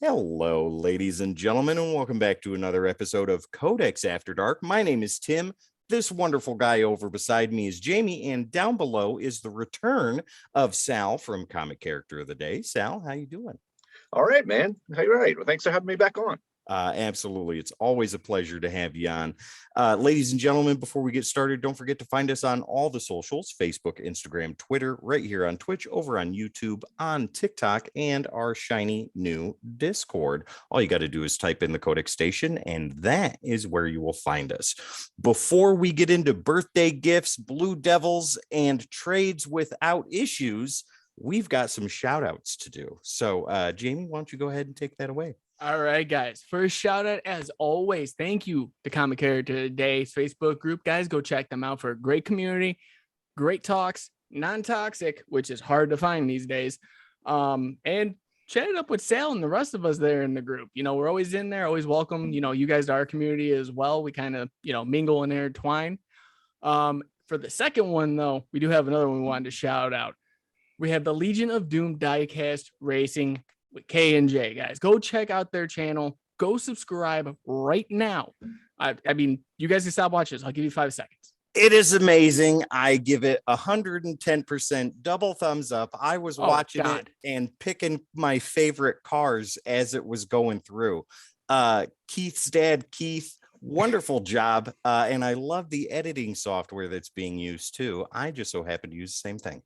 Hello, ladies and gentlemen, and welcome back to another episode of Codex After Dark. My name is Tim. This wonderful guy over beside me is Jamie, and down below is the return of Sal from Comic Character of the Day. Sal, how you doing? All right, man. All right. Well, thanks for having me back on. Absolutely. It's always a pleasure to have you on. Ladies and gentlemen, before we get started, don't forget to find us on all the socials, Facebook, Instagram, Twitter, right here on Twitch, over on YouTube, on TikTok, and our shiny new Discord. All you got to do is type in the Codex Station, and that is where you will find us. Before we get into birthday gifts, Blue Devils, and trades without issues, we've got some shout outs to do. So, Jamie, why don't you go ahead and take that away? All right, guys. First shout out, as always, thank you to Comic Character Today's Facebook group. Guys, go check them out for a great community, great talks, non-toxic, which is hard to find these days. And chat it up with Sal and the rest of us there in the group. You know, we're always in there, always welcome. You know, you guys to our community as well. We kind of, mingle and intertwine. For the second one, though, we do have another one we wanted to shout out. We have the Legion of Doom Diecast Racing with K&J, guys. Go check out their channel. Go subscribe right now. I mean, you guys can stop watching this. I'll give you 5 seconds. It is amazing. I give it 110% double thumbs up. I was watching it and picking my favorite cars as it was going through. Keith's dad, Keith, wonderful job. And I love the editing software that's being used too. I just so happen to use the same thing.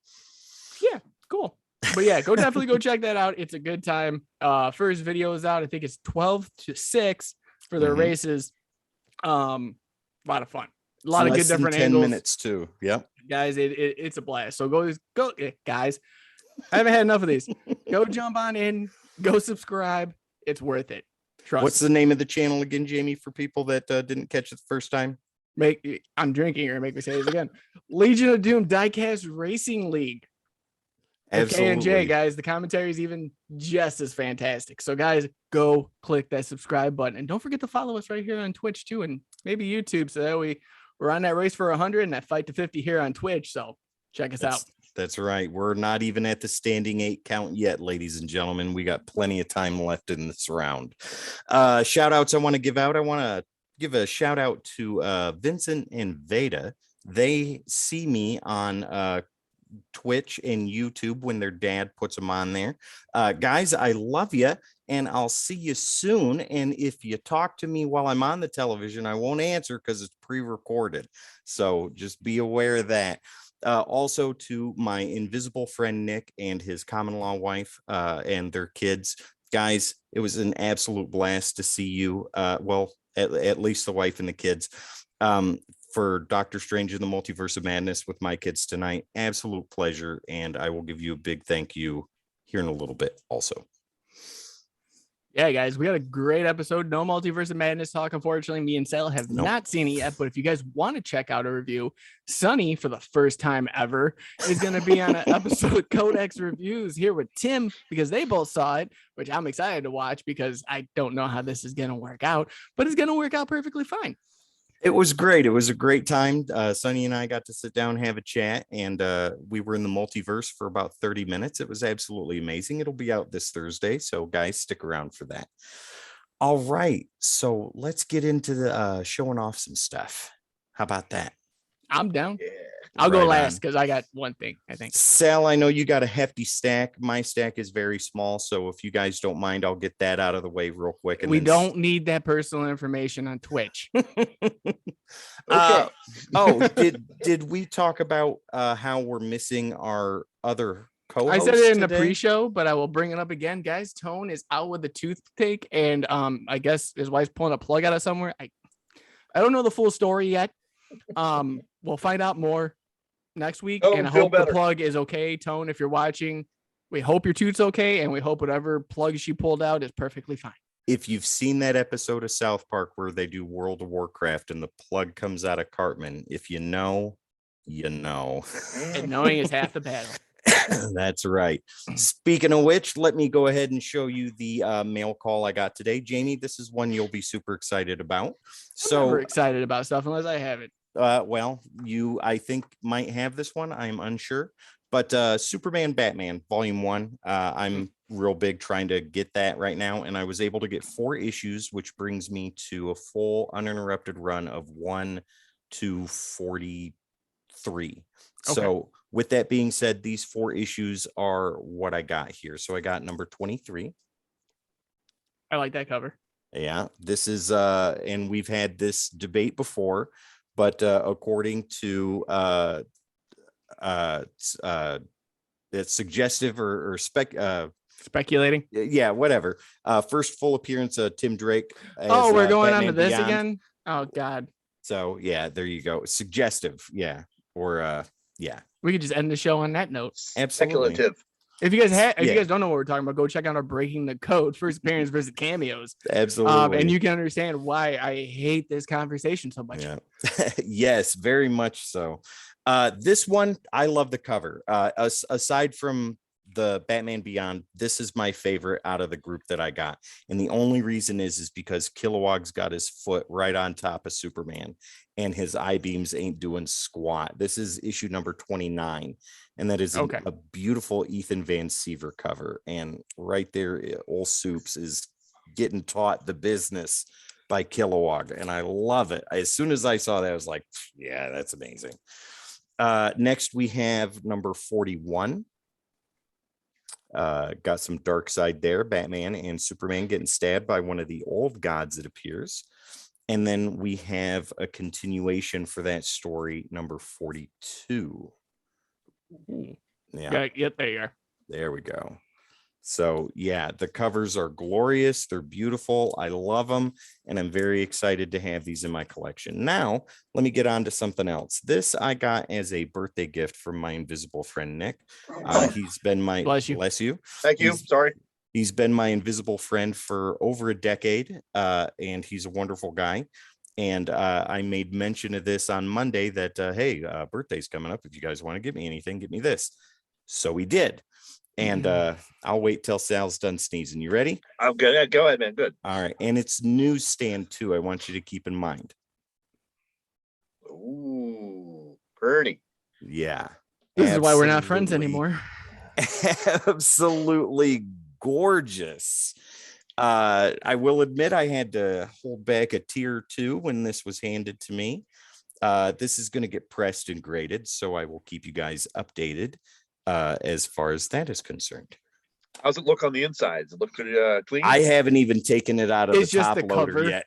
Yeah, cool. But yeah, go definitely go check that out. It's a good time. First video is out. I think it's 12 to 6 for their races. A lot of fun. A lot of good different 10 angles. minutes too. Yep. Guys, it's a blast. So go guys. I haven't had enough of these. Go jump on in, go subscribe. It's worth it. Trust. What's the name of the channel again, Jamie, for people that didn't catch it the first time? I'm drinking or make me say this again. Legion of Doom Diecast Racing League. Absolutely. K&J, guys, the commentary is even just as fantastic. So, guys, go click that subscribe button. And don't forget to follow us right here on Twitch, too, and maybe YouTube. So that we're on that race for 100 and that fight to 50 here on Twitch. So check us out. That's right. We're not even at the standing 8 count yet, ladies and gentlemen. We got plenty of time left in this round. Shout outs I want to give out. I want to give a shout out to Vincent and Veda. They see me on Twitch and YouTube when their dad puts them on there. Guys, I love you and I'll see you soon. And if you talk to me while I'm on the television, I won't answer because it's pre-recorded. So just be aware of that. Also to my invisible friend Nick and his common law wife and their kids. Guys, it was an absolute blast to see you. Well, at least the wife and the kids. For Doctor Strange in the Multiverse of Madness with my kids tonight. Absolute pleasure. And I will give you a big thank you here in a little bit also. Yeah, guys, we had a great episode. No Multiverse of Madness talk. Unfortunately, me and Sal have not seen it yet. But if you guys want to check out a review, Sunny, for the first time ever, is going to be on an episode of Codex Reviews here with Tim because they both saw it, which I'm excited to watch because I don't know how this is going to work out, but it's going to work out perfectly fine. It was great. It was a great time. Sonny and I got to sit down and have a chat, and we were in the multiverse for about 30 minutes. It was absolutely amazing. It'll be out this Thursday, so guys, stick around for that. All right, so let's get into the showing off some stuff. How about that? I'm down. Yeah. I'll go last because I got one thing, I think. Sal, I know you got a hefty stack. My stack is very small, so if you guys don't mind, I'll get that out of the way real quick. And we don't need that personal information on Twitch. Okay. Did we talk about how we're missing our other co-host? I said it in today? the pre-show, but I will bring it up again, guys. Tone is out with a toothache, and I guess his wife's pulling a plug out of somewhere. I don't know the full story yet. We'll find out more next week, and I hope the plug is okay. Tone, if you're watching, we hope your tooth's okay, and we hope whatever plug she pulled out is perfectly fine. If you've seen that episode of South Park where they do World of Warcraft and the plug comes out of Cartman, if you know, you know. And knowing is half the battle. That's right. Speaking of which, let me go ahead and show you the mail call I got today. Jamie, this is one you'll be super excited about. I'm never excited about stuff unless I have it. Well, you, I think, might have this one. I'm unsure. But Superman Batman Volume 1, I'm real big trying to get that right now, and I was able to get 4 issues, which brings me to a full uninterrupted run of 1 to 43. Okay. So with that being said, these 4 issues are what I got here. So I got number 23. I like that cover. Yeah, this is and we've had this debate before, but according to it's suggestive or Speculating. yeah, whatever. First full appearance of Tim Drake. Oh, we're going on Batman to this Beyond. again. Oh God. So yeah, there you go. Suggestive, yeah, or yeah, We could just end the show on that note. absolutely. Speculative. If you guys if Yeah. you guys don't know what we're talking about, go check out our Breaking the Code first appearance versus cameos. Absolutely. And you can understand why I hate this conversation so much. Yeah. Yes, very much so. This one, I love the cover. Aside from the Batman Beyond, this is my favorite out of the group that I got. And the only reason is because Kilowog's got his foot right on top of Superman and his eye beams ain't doing squat. This is issue number 29. And that is Okay. a beautiful Ethan Van Siever cover. And right there, Old Soups is getting taught the business by Kilowog. And I love it. As soon as I saw that, I was like, yeah, that's amazing. Next, we have number 41. Got some dark side there. Batman and Superman getting stabbed by one of the old gods, it appears. And then we have a continuation for that story, number 42. Yeah. Yep, there you are. There we go. So yeah, the covers are glorious. They're beautiful. I love them. And I'm very excited to have these in my collection. Now, let me get on to something else. This I got as a birthday gift from my invisible friend, Nick. He's been my, Bless you. bless you. Thank you. Sorry. He's been my invisible friend for over a decade. And he's a wonderful guy. And I made mention of this on Monday that, hey, birthday's coming up. If you guys want to give me anything, give me this. So we did. And I'll wait till Sal's done sneezing. You ready? I'm good. Yeah, go ahead, man. Good. All right. And it's newsstand too. I want you to keep in mind. Ooh, pretty. Yeah. This is why we're not friends Absolutely. anymore. Absolutely gorgeous. I will admit I had to hold back a tear or two when this was handed to me. This is going to get pressed and graded, so I will keep you guys updated as far as that is concerned. How's it look on the inside? Does it look pretty clean? I haven't even taken it out of It's the just top the loader cover. yet.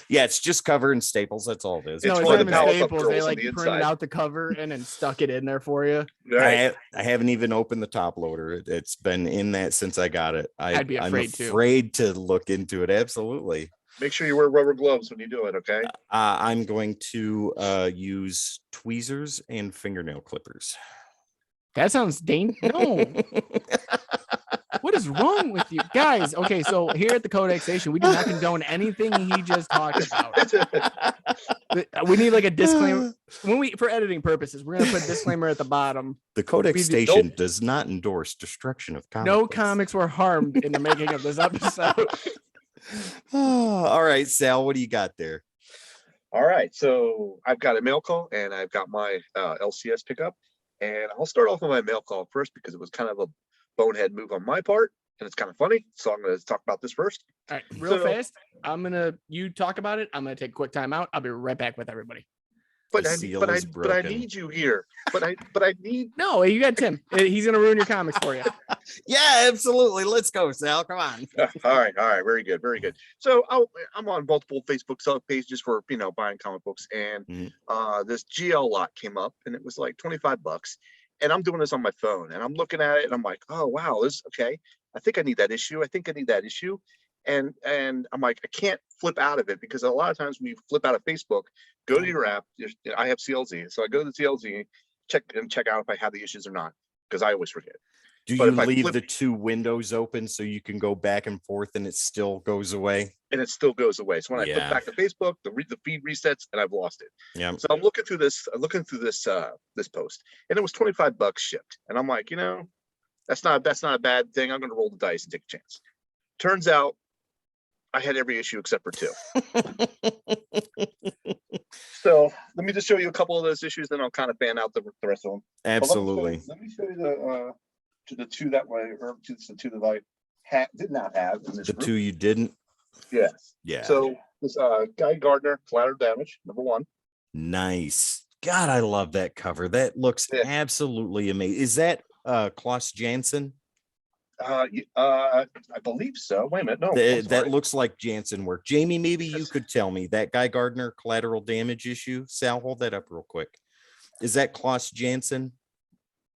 Yeah, it's just cover and staples. That's all it is. It's No, it's for not the even Powerpuff Staples. They Girls on like the printed inside. out the cover and then stuck it in there for you. Right. I haven't even opened the top loader. It's been in that since I got it. I'd be I'm afraid to. afraid to look into it. Absolutely. Make sure you wear rubber gloves when you do it, okay? I'm going to use tweezers and fingernail clippers. That sounds dangerous. No. What is wrong with you guys? Okay, so here at the Codex Station, we do not condone anything he just talked about. We need like a disclaimer for editing purposes. We're gonna put a disclaimer at the bottom. The Codex We- Station does not endorse destruction of comics. No comics were harmed in the making of this episode. All right, Sal, what do you got there? All right, so I've got a mail call and I've got my LCS pickup, and I'll start off with my mail call first because it was kind of a bonehead move on my part, and it's kind of funny. So I'm going to talk about this first. All right, real So- fast. You talk about it. I'm gonna take a quick time out. I'll be right back with everybody. But The I seal but I is but I broken. need you here. But I need. No, you got Tim. He's gonna ruin your comics for you. Yeah, absolutely. Let's go, Sal. Come on. All right, very good, very good. So I'm on multiple Facebook sub pages for buying comic books, and this GL lot came up, and it was like $25, and I'm doing this on my phone, and I'm looking at it, and I'm like, oh wow, this okay. I think I need that issue. And I'm like, I can't flip out of it because a lot of times when you flip out of Facebook, go to your app. I have CLZ, so I go to the CLZ, check out if I have the issues or not, because I always forget. Do But you if I leave flip- the two windows open so you can go back and forth and it still goes away? And it still goes away. So when I Yeah. flip back to Facebook, the feed resets, and I've lost it. Yeah. So I'm looking through this this post, and it was $25 shipped, and I'm like, that's not a bad thing. I'm going to roll the dice and take a chance. Turns out, I had every issue except for 2. So let me just show you a couple of those issues, then I'll kind of fan out the rest of them. But Absolutely. Let me show you the the two that were, or just the two that I did not have in this The group. two you didn't. Yes. Yeah. So this Guy Gardner, Collateral Damage, #1. Nice. God, I love that cover. That looks Yeah. absolutely amazing. Is that Klaus Janson? I believe so. Wait a minute. No, I'm That sorry. looks like Jansen work. Jamie, maybe you Yes. could tell me that Guy Gardner Collateral Damage issue. Sal, hold that up real quick. Is that Klaus Janson?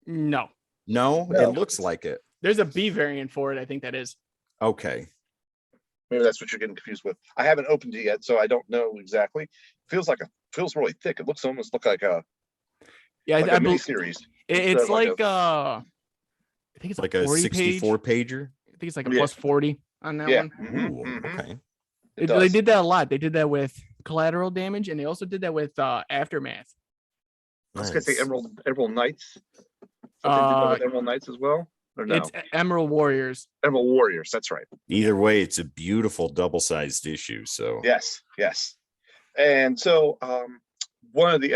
No, No, No. it looks like it. there's a B variant for it. I think that is. Okay. Maybe that's what you're getting confused with. I haven't opened it yet, so I don't know exactly. Feels really thick. It almost look like a Yeah, like I a mini believe series. it's like like I think it's Like a 40 64 page. pager. I think it's like a Yeah. plus 40 on that Yeah. one. Mhm, Ooh, mhm. okay. It They does. did that a lot. They did that with Collateral Damage, and they also did that with Aftermath. I was gonna say Nice. Emerald Knights. Something to do with Emerald Knights as well, or no? It's Emerald Warriors. Emerald Warriors. That's right. Either way, it's a beautiful double-sized issue. So Yes, yes. And so one of the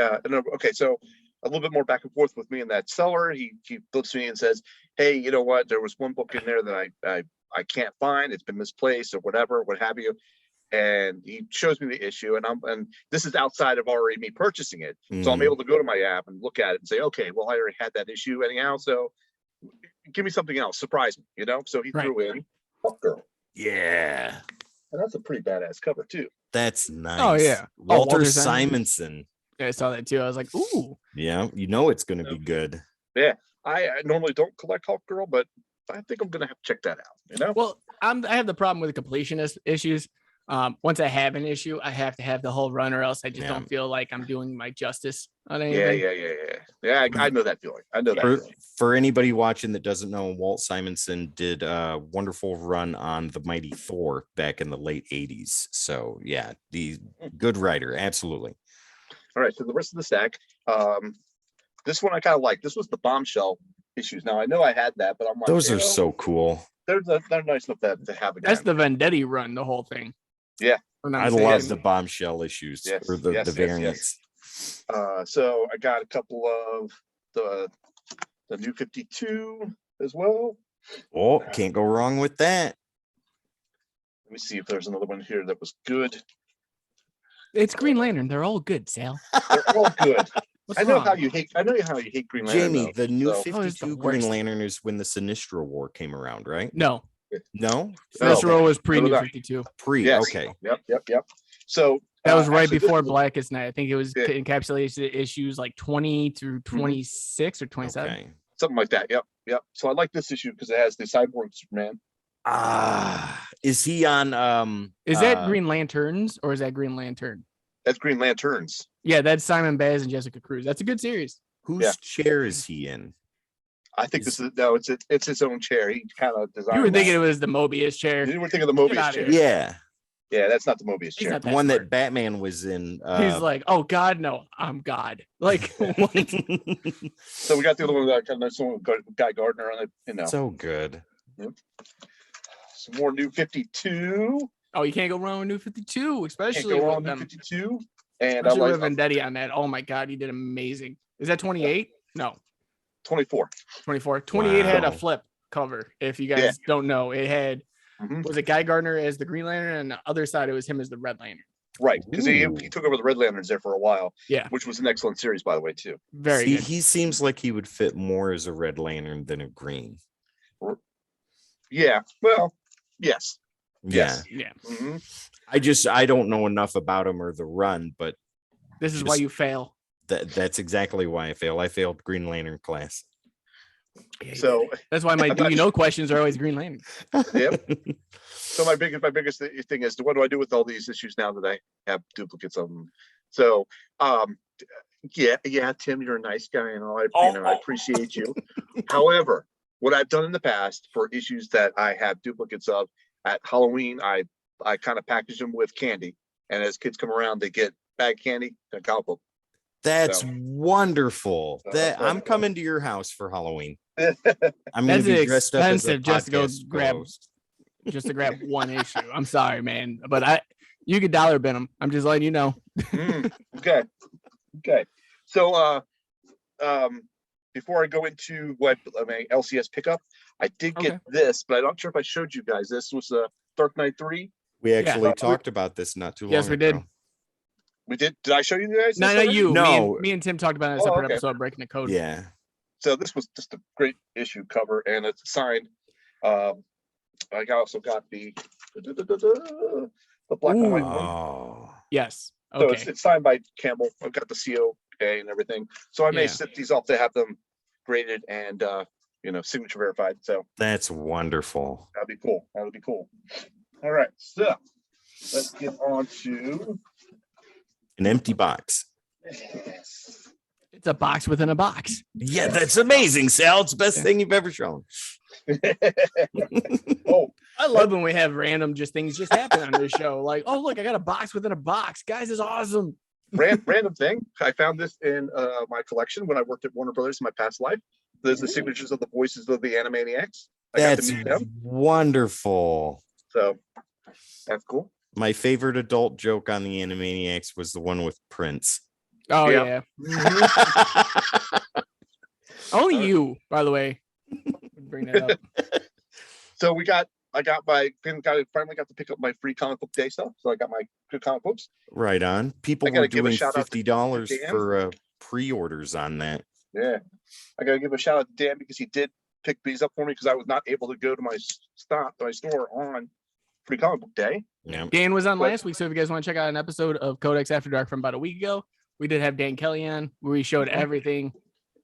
okay, so a little bit more back and forth with me and that seller. He flips me and says, "Hey, you know what? There was one book in there that I can't find. It's been misplaced or whatever, what have you." And he shows me the issue, and this is outside of already me purchasing it, so I'm Mhm. able to go to my app and look at it and say, "Okay, well, I already had that issue anyhow, so give me something else, surprise me," you know. So he Right. threw in Hawk Girl, Yeah, and that's a pretty badass cover too. that's nice. Oh, yeah. Oh, Walter Walter Simonson. Yeah, I saw that too. I was like, ooh. Yeah, you know it's going to be good. I normally don't collect Hawk Girl, but I think I'm gonna have to check that out. You know. Well, I have the problem with the completionist issues. Once I have an issue, I have to have the whole run, or else I just Yeah. don't feel like I'm doing my justice on Yeah, anything. yeah. I know that feeling. I know that For, feeling. for anybody watching that doesn't know, Walt Simonson did a wonderful run on the Mighty Thor back in the late 80s. So yeah, the good writer, absolutely. All right, so the rest of the stack. This one I kind of like. This was the Bombshell issues. Now I know I had that, but I'm like, Those you are know, so cool. they're nice enough to have again. That's the Vendetti run, the whole thing. Yeah. If I'm not I mistaken. love the Bombshell issues Yes, or the yes, yes, variants. So I got a couple of the new 52 as well. Oh, can't go wrong with that. Let me see if there's another one here that was good. It's Green Lantern. They're all good, Sal. They're all good. What's I know wrong? how you hate Green Lantern. Jamie, though, the new so- 52 the Green worst. Lantern is when the Sinestro War came around, right? No, No? Sinestro was pre No, New no. 52. Pre. Yes. Okay. Yep. So That was right actually, this before is a- Blackest Night. I think it was Yeah. encapsulated issues like 20 through 26 or 27. Okay. something like that. Yep. So I like this issue because it has the Cyborg Superman. Is he on Is that Green Lanterns or is that Green Lantern? That's Green Lanterns. Yeah, that's Simon Baz and Jessica Cruz. That's a good series. whose Yeah. chair is he in? I think this is no, it's his own chair. He kind of designed. You were thinking that. it was the Mobius chair. You were thinking of the Get Mobius outta chair. here. Yeah. Yeah, that's not the Mobius He's chair. not The that one smart. that Batman was in. He's like, oh God, no, I'm God. Like, what? So we got the other one that kind of someone Guy Gardner on it. You know, so good. some more new 52. Oh, you can't go wrong with New 52, Can't especially go wrong with with them. 52. And I Especially like with Vendetti on that. Oh my God, he did amazing. Is that 28? No, 24. 24. 28 had a Wow. flip cover. If you guys don't know, it had Mhm. was it Guy Gardner as the Green Lantern, and the other side it was him as the Red Lantern. Right, because he Ooh. took over the Red Lanterns there for a while. Yeah. Which was an excellent series, by the way, too. Very See, good. he seems like he would fit more as a Red Lantern than a Green. Yeah. Well, yes. Yeah. Yeah. Mhm. I don't know enough about him or the run, but This is why Just- you fail. that's exactly why I failed. I failed Green Lantern class. So, That's why my I'm do not you know questions are always Green Lantern. Yep. So my biggest thing is, what do I do with all these issues now that I have duplicates of them? So, yeah, Tim, you're a nice guy, and all. I appreciate you. However, what I've done in the past for issues that I have duplicates of at Halloween, I kind of package them with candy, and as kids come around, they get bag candy and comic book. That's So- wonderful. That so- I'm coming to your house for Halloween. Yeah. I'm going to That's be dressed up as a expensive just to go podcast grab co-host. just to grab one issue. I'm sorry, man, but you could dollar bin them. I'm just letting you know. Okay. So before I go into what my LCS pickup, I did get Okay. this, but I'm not sure if I showed you guys. This was a Dark Knight 3. We actually Yeah. talked about this not too long Yes, we did. ago. We did. Did I show you guys? No, this not already? you. No. Me and Tim talked about it in a Oh, separate okay. episode, breaking the code. Yeah. So this was just a great issue cover, and it's signed. I also got the black and white one. Oh. Yes. So Okay. it's signed by Campbell. I've got the COA and everything. So I may Yeah. sip these off to have them graded and signature verified. So That's wonderful. that'd be cool. That would be cool. All right, so let's get on to An empty box. It's a box within a box. Yeah, that's amazing, Sal. It's the best thing you've ever shown. Oh, I love when we have random things just happen on this show. Like, oh look, I got a box within a box. Guys, is awesome. random thing. I found this in my collection when I worked at Warner Brothers in my past life. There's the signatures of the voices of the Animaniacs. I got That's to meet them. wonderful. So that's cool. My favorite adult joke on the Animaniacs was the one with Prince. Oh Yeah. yeah. Only you, by the way, would bring that up. So finally got to pick up my free comic book day stuff. So I got my good comic books. Right on. People I gotta were give a doing shout out to $50 Dan. for pre-orders on that. Yeah. I gotta give a shout out to Dan because he did pick these up for me because I was not able to go to my store on free comic book day. Yeah. Dan was on But- last week, so if you guys want to check out an episode of Codex After Dark from about a week ago, we did have Dan Kelly on where we showed everything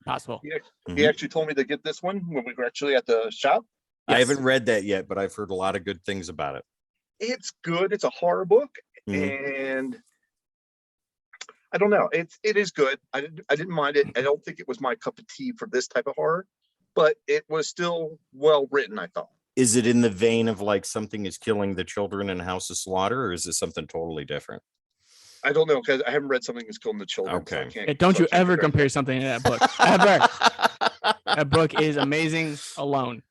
possible. He Mhm. actually told me to get this one when we were actually at the shop. I Yes. haven't read that yet, but I've heard a lot of good things about it. It's good. It's a horror book, Mhm. and I don't know. It is good. I didn't mind it. I don't think it was my cup of tea for this type of horror, but it was still well written, I thought. Is it in the vein of like something is killing the children in House of Slaughter, or is it something totally different? I don't know because I haven't read something that's killing the children. So I Okay. can't, Yeah, don't so I you can't ever figure out. compare something to that book. Ever. That book is amazing alone.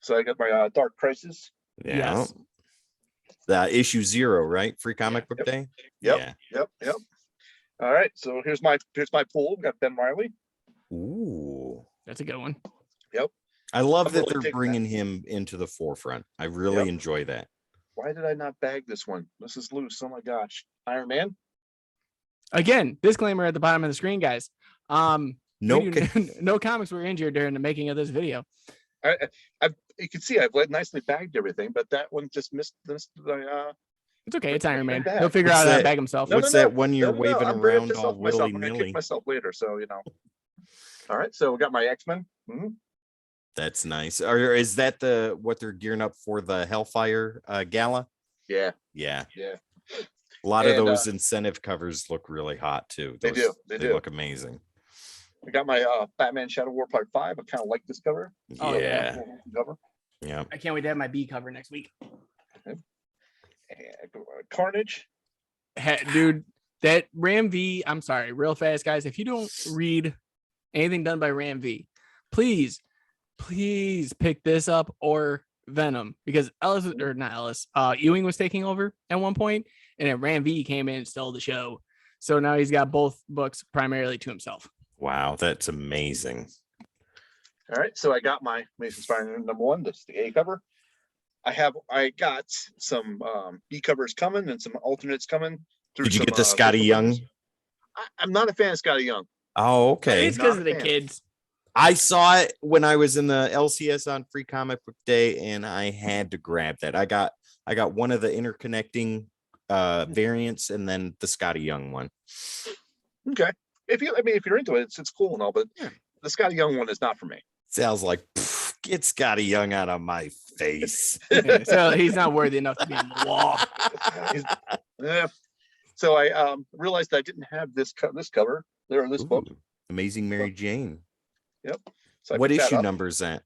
So I got my Dark Crisis. Yeah. Yes. The issue 0, right? Free comic book Yep. day. Yep. Yep. All right. So here's my pool. We got Ben Riley. Yeah. Ooh. That's a good one. I love I'm that really they're digging that. bringing him into the forefront. I really Yep. enjoy that. Why did I not bag this one? This is loose. Oh my gosh. Iron Man. Again, disclaimer at the bottom of the screen, guys. No, we do- no comics were injured during the making of this video. You can see I've nicely bagged everything, but that one just missed this. It's okay. It's Iron Man. bad. He'll figure What's out how to that? bag himself. What's that one you're waving I'm very around pissed all off myself. I'm gonna willy-nilly? kick myself later. So All right. So we got my X-Men. That's nice. Or is that what they're gearing up for the Hellfire gala? Yeah. Yeah. Yeah. A lot of And, those incentive covers look really hot too. They do. They They do. look amazing. I got my Batman Shadow War Part 5. I kind of like this cover. Oh, yeah. Cover. Yeah. I can't wait to have my B cover next week. And Carnage. Dude, that Ram V, I'm sorry, real fast, guys. If you don't read anything done by Ram V, please pick this up or Venom, because Ewing was taking over at one point, and then Ram V came in and stole the show. So now he's got both books primarily to himself. Wow, that's amazing. All right. So I got my Mason Spider-Man #1. This is the A cover. I got some B covers coming and some alternates coming. Did you get the Scotty Young? I'm not a fan of Scotty Young. Oh, okay. It's because not of a the fan. kids. I saw it when I was in the LCS on Free Comic Book Day, and I had to grab that. I got one of the interconnecting variants, and then the Scotty Young one. Okay. If you're into it, it's cool and all, but the Scotty Young one is not for me. Sounds like get Scotty Young out of my face. Yeah, so he's not worthy enough to be in the wall. Yeah. So I realized I didn't have this cover there in this book. Ooh, Amazing Mary Jane. Yep. So I What picked that issue up. number is that?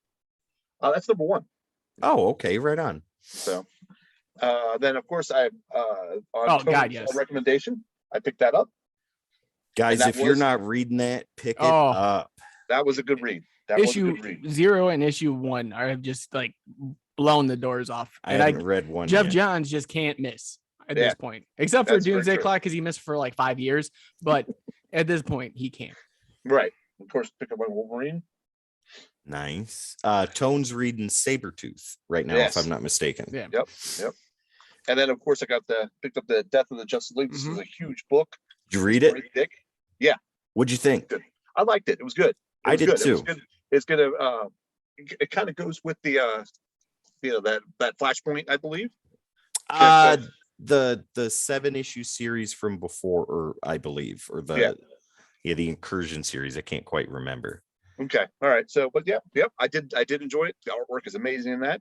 That's #1. Oh, okay, right on. So then of course I on Oh, God, Tony's, yes. recommendation, I picked that up. Guys, that if you're was- not reading that, pick it Oh. up. That was a good read. That was a Issue good read. 0 and issue 1 are just like blown the doors off. I And haven't read one Jeff yet. Johns just can't miss at Yeah. this point, except for That's very Doomsday true. Clock because he missed for like 5 years. But at this point, he can't. Right. Of course, pick up my Wolverine. Nice. Tone's reading Sabretooth right now, if Yes. I'm not mistaken. Yeah. Yep. And then of course I picked up the Death of the Justice League. This is a huge book. Did you read it? Pretty thick. Yeah. What'd you think? Good. I liked it. It was good. I did too. It was good. It's gonna it kind of goes with the that Flashpoint, I believe. The 7-issue series from before, or I believe, or the Incursion series. I can't quite remember. Okay. All right. So, but yep. I did enjoy it. The artwork is amazing in that.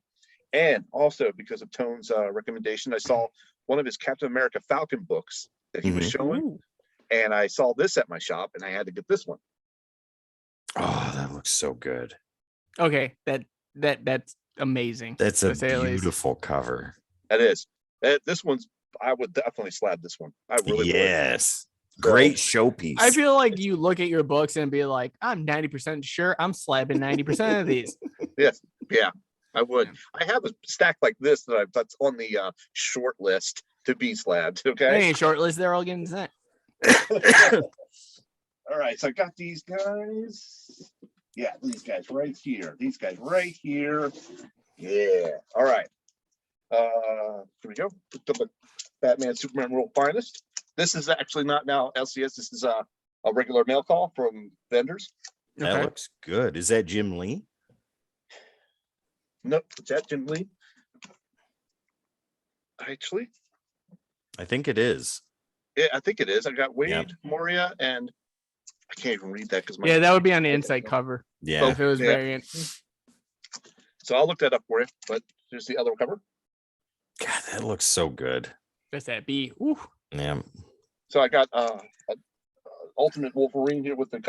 And also because of Tone's recommendation, I saw one of his Captain America Falcon books that he was showing. And I saw this at my shop and I had to get this one. Oh, that looks so good. Okay. That's amazing. That's a beautiful cover. That is. This one's, I would definitely slab this one. I really would. Yes. Great showpiece. I feel like you look at your books and be like, I'm 90% sure I'm slabbing 90% of these. Yes. Yeah, I would. I have a stack like this that's on the short list to be slabbed. They Okay. ain't short list, they're all getting sent. All right. So I got these guys. Yeah, these guys right here. These guys right here. Yeah. All right. Here we go. Batman, Superman, World Finest. This is actually not now LCS. This is a regular mail call from vendors. That looks good. Is that Jim Lee? Nope, is that Jim Lee? Actually, I think it is. yeah, I think it is. I got Wade, Moria, and I can't even read that because yeah, that would be on the inside cover. Yeah, if it was variant. So I'll look that up for you. But here's the other cover. God, that looks so good. That's that B. Ooh. Yeah. So I got Ultimate Wolverine here with the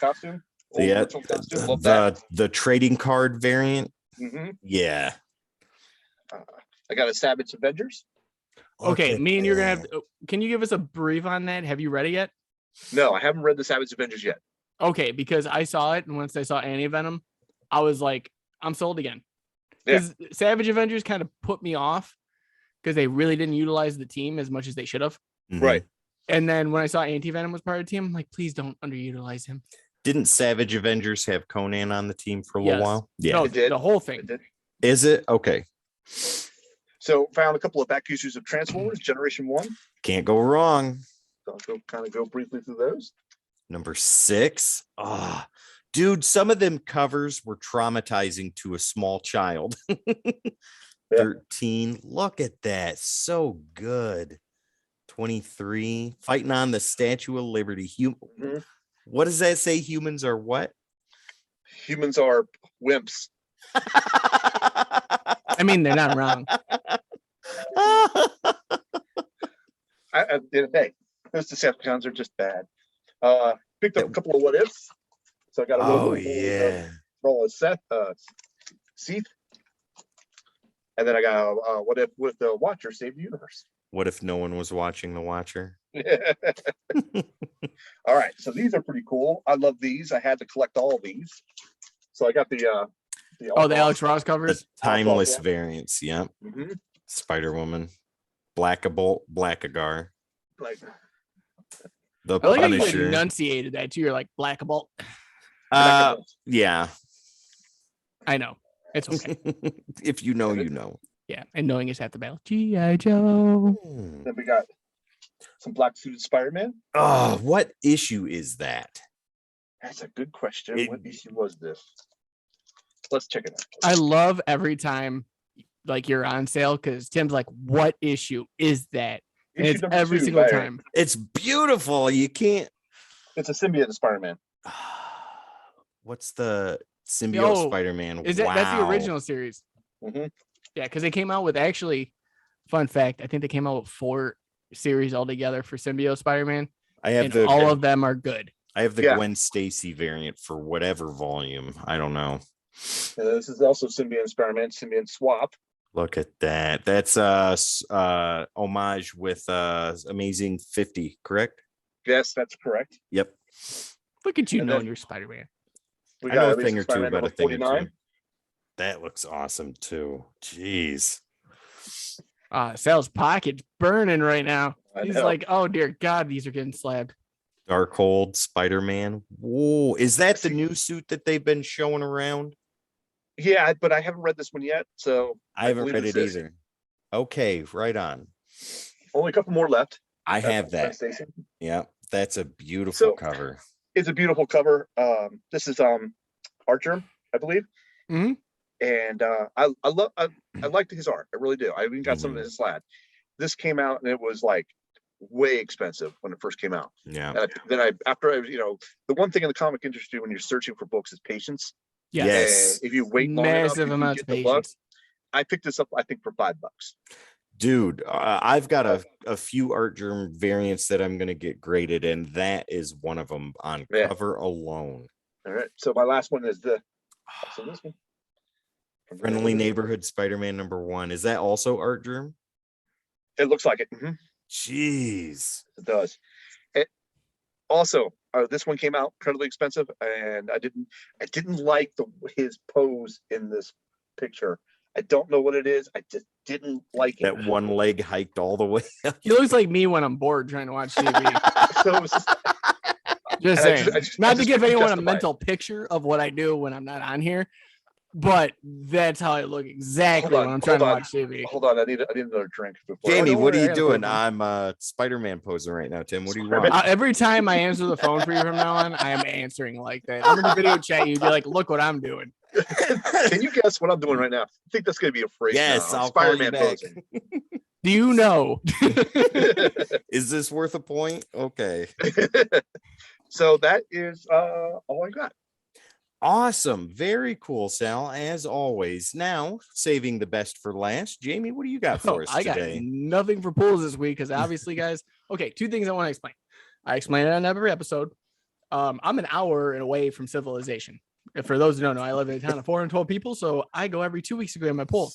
costume. Yeah, Costume. Love that. the trading card variant. Yeah. I got a Savage Avengers. Okay, me and you're gonna have. Can you give us a brief on that? Have you read it yet? No, I haven't read the Savage Avengers yet. Okay, because I saw it, and once I saw Anti-Venom, I was like, I'm sold again. Because Savage Avengers kind of put me off because they really didn't utilize the team as much as they should have. Right. And then when I saw Anti-Venom was part of the team, I'm like, please don't underutilize him. Didn't Savage Avengers have Conan on the team for a little while? Yeah, no, the whole thing. Is it? Okay. So found a couple of back issues of Transformers Generation 1. Can't go wrong. So I'll go briefly through those. Number 6. Oh, dude, some of them covers were traumatizing to a small child. 13. Look at that. So good. 23. Fighting on the Statue of Liberty. What does that say? Humans are what? Humans are wimps. I mean, they're not wrong. Hey, those Decepticons are just bad. Picked up a couple of what ifs. So I got a roll of Seath. And then I got a what if with the Watcher save the universe. What if no one was watching the Watcher? All right, so these are pretty cool. I love these. I had to collect all of these. So I got the Alex Ross covers. The timeless variants. Yeah. Spider-Woman, Blackabolt, Blackagar. The I like how Punisher. you enunciated that too. You're like Blackabolt. Yeah. I know. It's okay. If you know, you know. Yeah, and knowing is half the battle. G.I. Joe. Then we got some black suited Spider-Man. Oh, what issue is that? That's a good question. What issue was this? Let's check it out. I love every time like you're on sale because Tim's like, what issue is that? And it's every single time. It's beautiful. You can't. It's a symbiote Spider-Man. What's the symbiote Spider-Man? That's the original series? Yeah, because they came out with fun fact, I think they came out with 4 series altogether for symbiote Spider-Man. All of them are good. I have the Gwen Stacy variant for whatever volume. I don't know. And this is also symbiote Spider-Man, symbiote swap. Look at that. That's homage with Amazing 50, correct? Yes, that's correct. Yep. Look at you knowing your Spider-Man. We I got know a thing or two about a thing or 49. two. That looks awesome too. Jeez. Sal's pocket's burning right now. He's know. like, oh dear God, these are getting slabbed. Darkhold Spider-Man. Whoa, is that the new suit that they've been showing around? Yeah, but I haven't read this one yet, so I haven't believe read this it is. either. Okay, right on. Only a couple more left. I That's have that. Station. Yeah, that's a beautiful So cover. it's a beautiful cover. This is Archer, I believe. Mhm. And I liked his art. I really do. I even got some of his slad. This came out and it was like way expensive when it first came out. Yeah. And after I, the one thing in the comic industry when you're searching for books is patience. Yes. And if you wait long enough, Massive you amounts of get the book. patience. I picked this up, I think, for $5. Dude, I've got a few art germ variants that I'm going to get graded, and that is one of them on cover alone. All right. So my last one is this one. Friendly Neighborhood Spider-Man #1. Is that also art germ? It looks like it. Jeez. It does. Also, this one came out incredibly expensive, and I didn't like his pose in this picture. I don't know what it is. I just didn't like it. That one leg hiked all the way up. He looks like me when I'm bored trying to watch TV. So it was Just saying. Not to give anyone a justify mental picture of what I do when I'm not on here, but that's how I look exactly when I'm trying to watch TV. Hold on, I need another drink. Jamie, what are you I got a doing? quick I'm Spider-Man posing right now, Tim. What do you want? Every time I answer the phone for you from now on, I am answering like that. I'm in the video chat. You'd be like, look what I'm doing. Can you guess what I'm doing right now? I think that's going to be a phrase. Yes, now. I'll Spider-Man call you back. posing. Do you know? Is this worth a point? Okay. So that is all I got. Awesome. Very cool, Sal, as always. Now, saving the best for last. Jamie, what do you got for us I got today? nothing for pools this week because obviously, guys, okay, two things I want to explain. I explain it on every episode. I'm an hour away from civilization. For those who don't know, I live in a town of 412 people, so I go every 2 weeks to get my pool.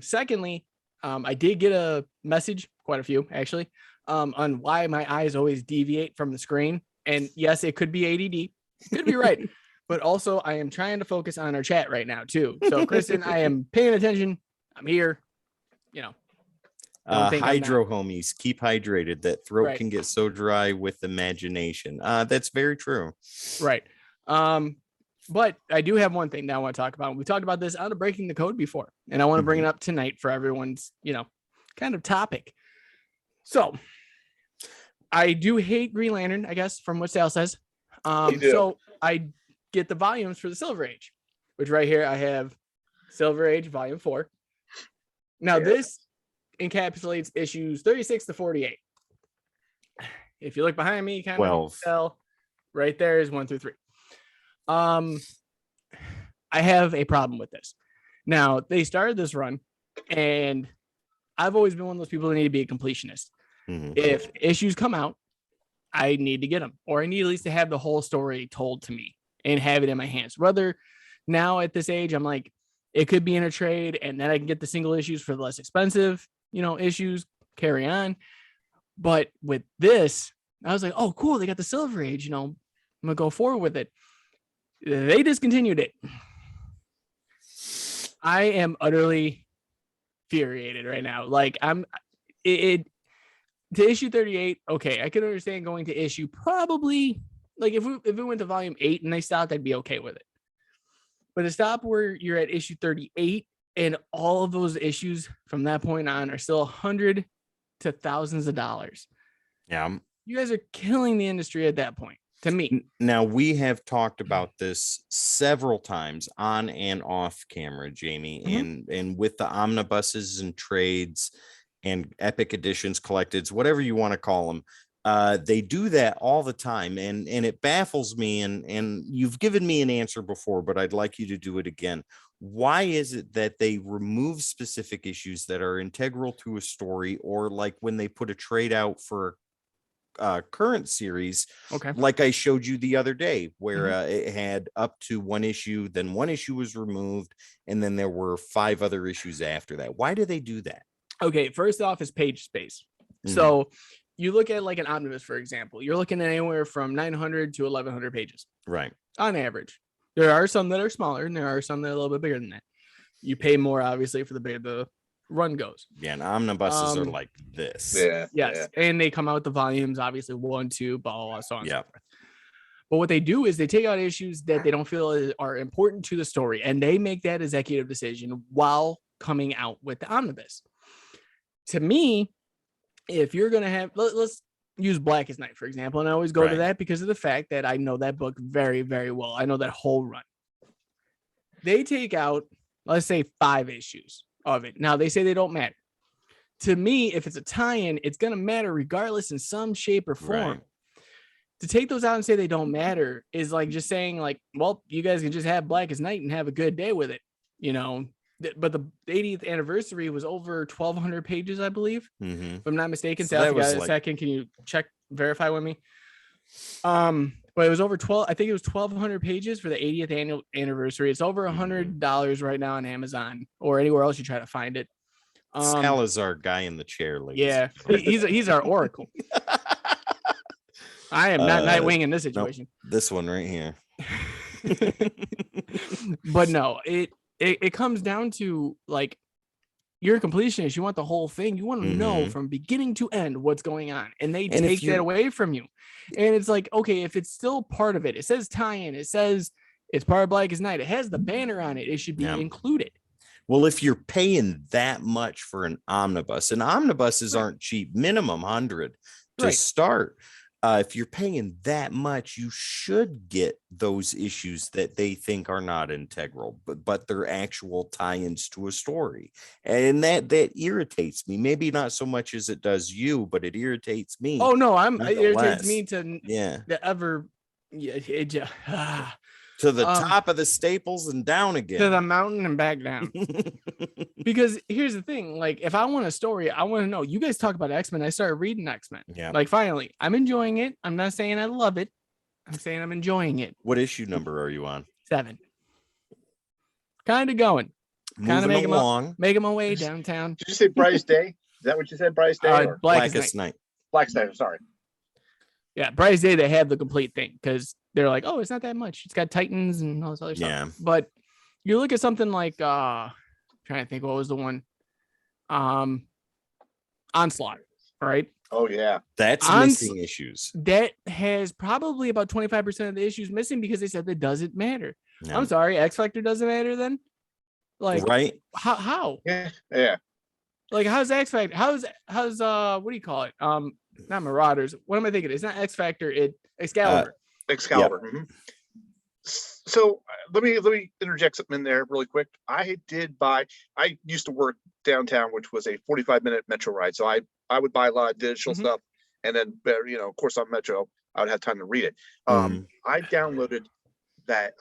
Secondly, I did get a message, quite a few actually, on why my eyes always deviate from the screen. And yes, it could be ADD. Could be right. But also, I am trying to focus on our chat right now, too. So, Kristen, I am paying attention. I'm here. Hydro homies, keep hydrated. That throat can get so dry with imagination. That's very true. Right. But I do have one thing that I want to talk about. We talked about this on the Breaking the Code before, and I want to bring it up tonight for everyone's, kind of topic. So I do hate Green Lantern, I guess, from what Sal says. So I get the volumes for the Silver Age, which right here I have Silver Age Volume 4. Now this encapsulates issues 36 to 48. If you look behind me, you kind of tell right there is 1 through 3. I have a problem with this. Now they started this run, and I've always been one of those people that need to be a completionist. If issues come out, I need to get them, or I need at least to have the whole story told to me and have it in my hands. Whether now at this age, I'm like, it could be in a trade, and then I can get the single issues for the less expensive, issues, carry on. But with this, I was like, oh, cool, they got the Silver Age, I'm gonna go forward with it. They discontinued it. I am utterly infuriated right now. Like to issue 38, okay, I could understand going to issue probably, like if it went to volume 8 and they stopped, I'd be okay with it. But to stop where you're at issue 38 and all of those issues from that point on are still $100 to thousands of dollars. Yeah. You guys are killing the industry at that point, to me. Now, we have talked about this several times on and off camera, Jamie, and with the omnibuses and trades and epic editions, collecteds, whatever you want to call them. They do that all the time, and it baffles me, and you've given me an answer before, but I'd like you to do it again. Why is it that they remove specific issues that are integral to a story, or like when they put a trade out for current series, like I showed you the other day, where it had up to 1 issue, then 1 issue was removed, and then there were 5 other issues after that? Why do they do that? Okay, first off is page space. So you look at like an omnibus, for example, you're looking at anywhere from 900 to 1100 pages, right? On average. There are some that are smaller, and there are some that are a little bit bigger than that. You pay more, obviously, for the run goes. Yeah, and omnibuses are Um, like this. Yeah. Yes, and they come out with the volumes, obviously 1, 2, blah, blah, blah, so on and so Yeah. forth. But what they do is they take out issues that they don't feel are important to the story, and they make that executive decision while coming out with the omnibus. To me, if you're going to have, let's use Blackest Night, for example, and I always go to Right. that because of the fact that I know that book very, very well. I know that whole run. They take out, let's say, 5 issues of it. Now, they say they don't matter. To me, if it's a tie-in, it's going to matter regardless in some shape or form. Right. To take those out and say they don't matter is like just saying like, well, you guys can just have Blackest Night and have a good day with it, you know. But the 80th anniversary was over 1,200 pages, I believe, Mhm. if I'm not mistaken. So So that was a like- second. Can you verify with me? But it was over 12. I think it was 1,200 pages for the 80th annual anniversary. It's over $100 right now on Amazon or anywhere else you try to find it. Salazar guy in the chair, ladies. Yeah, he's our oracle. I am not Nightwing in this situation. This one right here. But no, it comes down to like you're a completionist. You want the whole thing. You want to know from beginning to end what's going on, and they take that away from you. And it's like, okay, if it's still part of it, it says tie-in. It says it's part of Blackest Night. It has the banner on it. It should be included. Well, if you're paying that much for an omnibus, and omnibuses aren't cheap, minimum 100 to start. If you're paying that much, you should get those issues that they think are not integral, but they're actual tie-ins to a story. And that irritates me. Maybe not so much as it does you, but it irritates me. Oh no, it irritates me to ever to the top of the Staples and down again. To the mountain and back down. Because here's the thing, like if I want a story, I want to know. You guys talk about X-Men. I started reading X-Men. Yeah. Like finally, I'm enjoying it. I'm not saying I love it. I'm saying I'm enjoying it. What issue number are you on? 7. Kind of going. Kind of making my way downtown. Did you say Bryce Day? Is that what you said, Bryce Day? Or? Blackest Night. Blackest Night. Sorry. Yeah, Bryce Day. They have the complete thing because they're like, oh, it's not that much. It's got Titans and all this other stuff. Yeah. But you look at something like trying to think what was the one. Onslaught, right? Oh yeah. That's missing issues. That has probably about 25% of the issues missing because they said that doesn't matter. Yeah. I'm sorry, X Factor doesn't matter then? Like how? Yeah. Like how's X Factor? How's what do you call it? Not Marauders. What am I thinking? It's not X Factor, it's Excalibur. Excalibur. Yep. So let me interject something in there really quick. I used to work downtown, which was a 45-minute metro ride. So I would buy a lot of digital stuff, and then of course on Metro, I would have time to read it. I downloaded that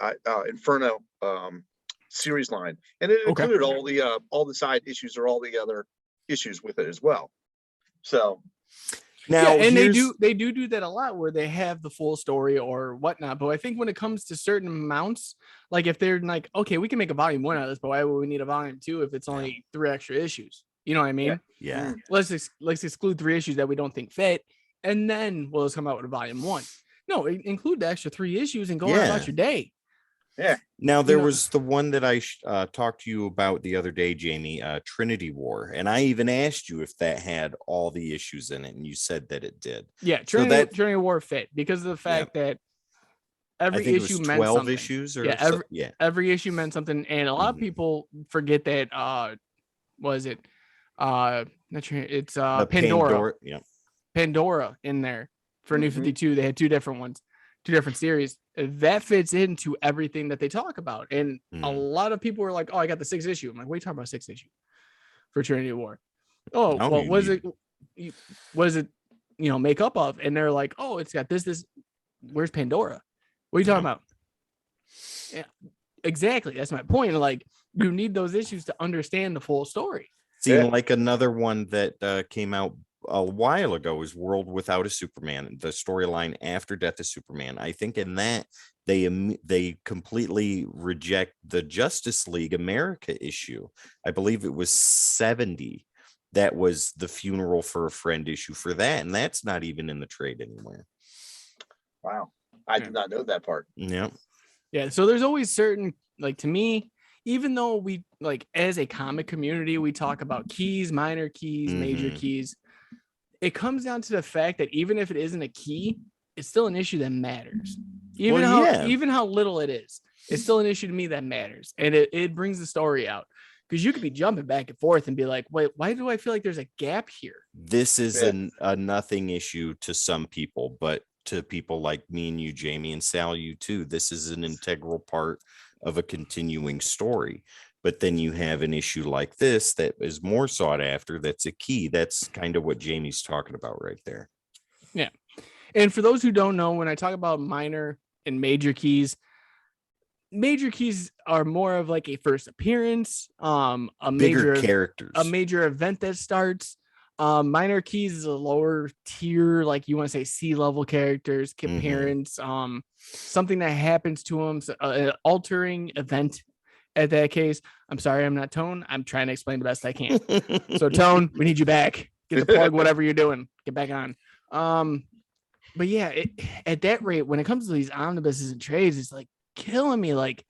Inferno series line, and it included all the side issues or all the other issues with it as well. So now, and they do that a lot where they have the full story or whatnot. But I think when it comes to certain amounts, like if they're like, okay, we can make a volume 1 out of this, but why would we need a volume 2 if it's only 3 extra issues? You know what I mean? Yeah. Let's exclude 3 issues that we don't think fit, and then we'll just come out with a volume 1. No, include the extra 3 issues and go on about your day. Yeah. Now there was the one that I talked to you about the other day, Jamie, Trinity War, and I even asked you if that had all the issues in it, and you said that it did. Yeah, Trinity War fit because of the fact that every issue meant 12 something. Issues, or every issue meant something, and a lot of people forget that. Was it? Not sure. It's Pandora. Pandora in there for New 52. They had 2 different ones, 2 different series. That fits into everything that they talk about. And a lot of people were like, oh, I got the 6th issue. I'm like, what are you talking about 6th issue for Trinity War? Oh, no, well, was it, make up of? And they're like, oh, it's got this. Where's Pandora? What are you talking about? Yeah, exactly. That's my point. Like, you need those issues to understand the full story. Like another one that came out a while ago is World Without a Superman, the storyline after Death of Superman. I think in that they completely reject the Justice League America issue. I believe it was 70. That was the Funeral for a Friend issue for that, and that's not even in the trade anywhere. Wow, I did not know that part. Yeah. So there's always certain, like, to me, even though we like as a comic community, we talk about keys, minor keys, major keys. It comes down to the fact that even if it isn't a key, it's still an issue that matters. Even how little it is, it's still an issue to me that matters. And it brings the story out. Because you could be jumping back and forth and be like, wait, why do I feel like there's a gap here? This is a nothing issue to some people, but to people like me and you, Jamie, and Sal, you too, this is an integral part of a continuing story. But then you have an issue like this that is more sought after. That's a key. That's kind of what Jamie's talking about right there. Yeah. And for those who don't know, when I talk about minor and major keys are more of like a first appearance, a bigger major characters, a major event that starts. Minor keys is a lower tier, like you want to say C-level characters, appearance, something that happens to them, an altering event. At that case, I'm sorry, I'm not Tone. I'm trying to explain the best I can. So Tone, we need you back. Get the plug, whatever you're doing. Get back on. But yeah, at that rate, when it comes to these omnibuses and trades, it's like killing me. Like,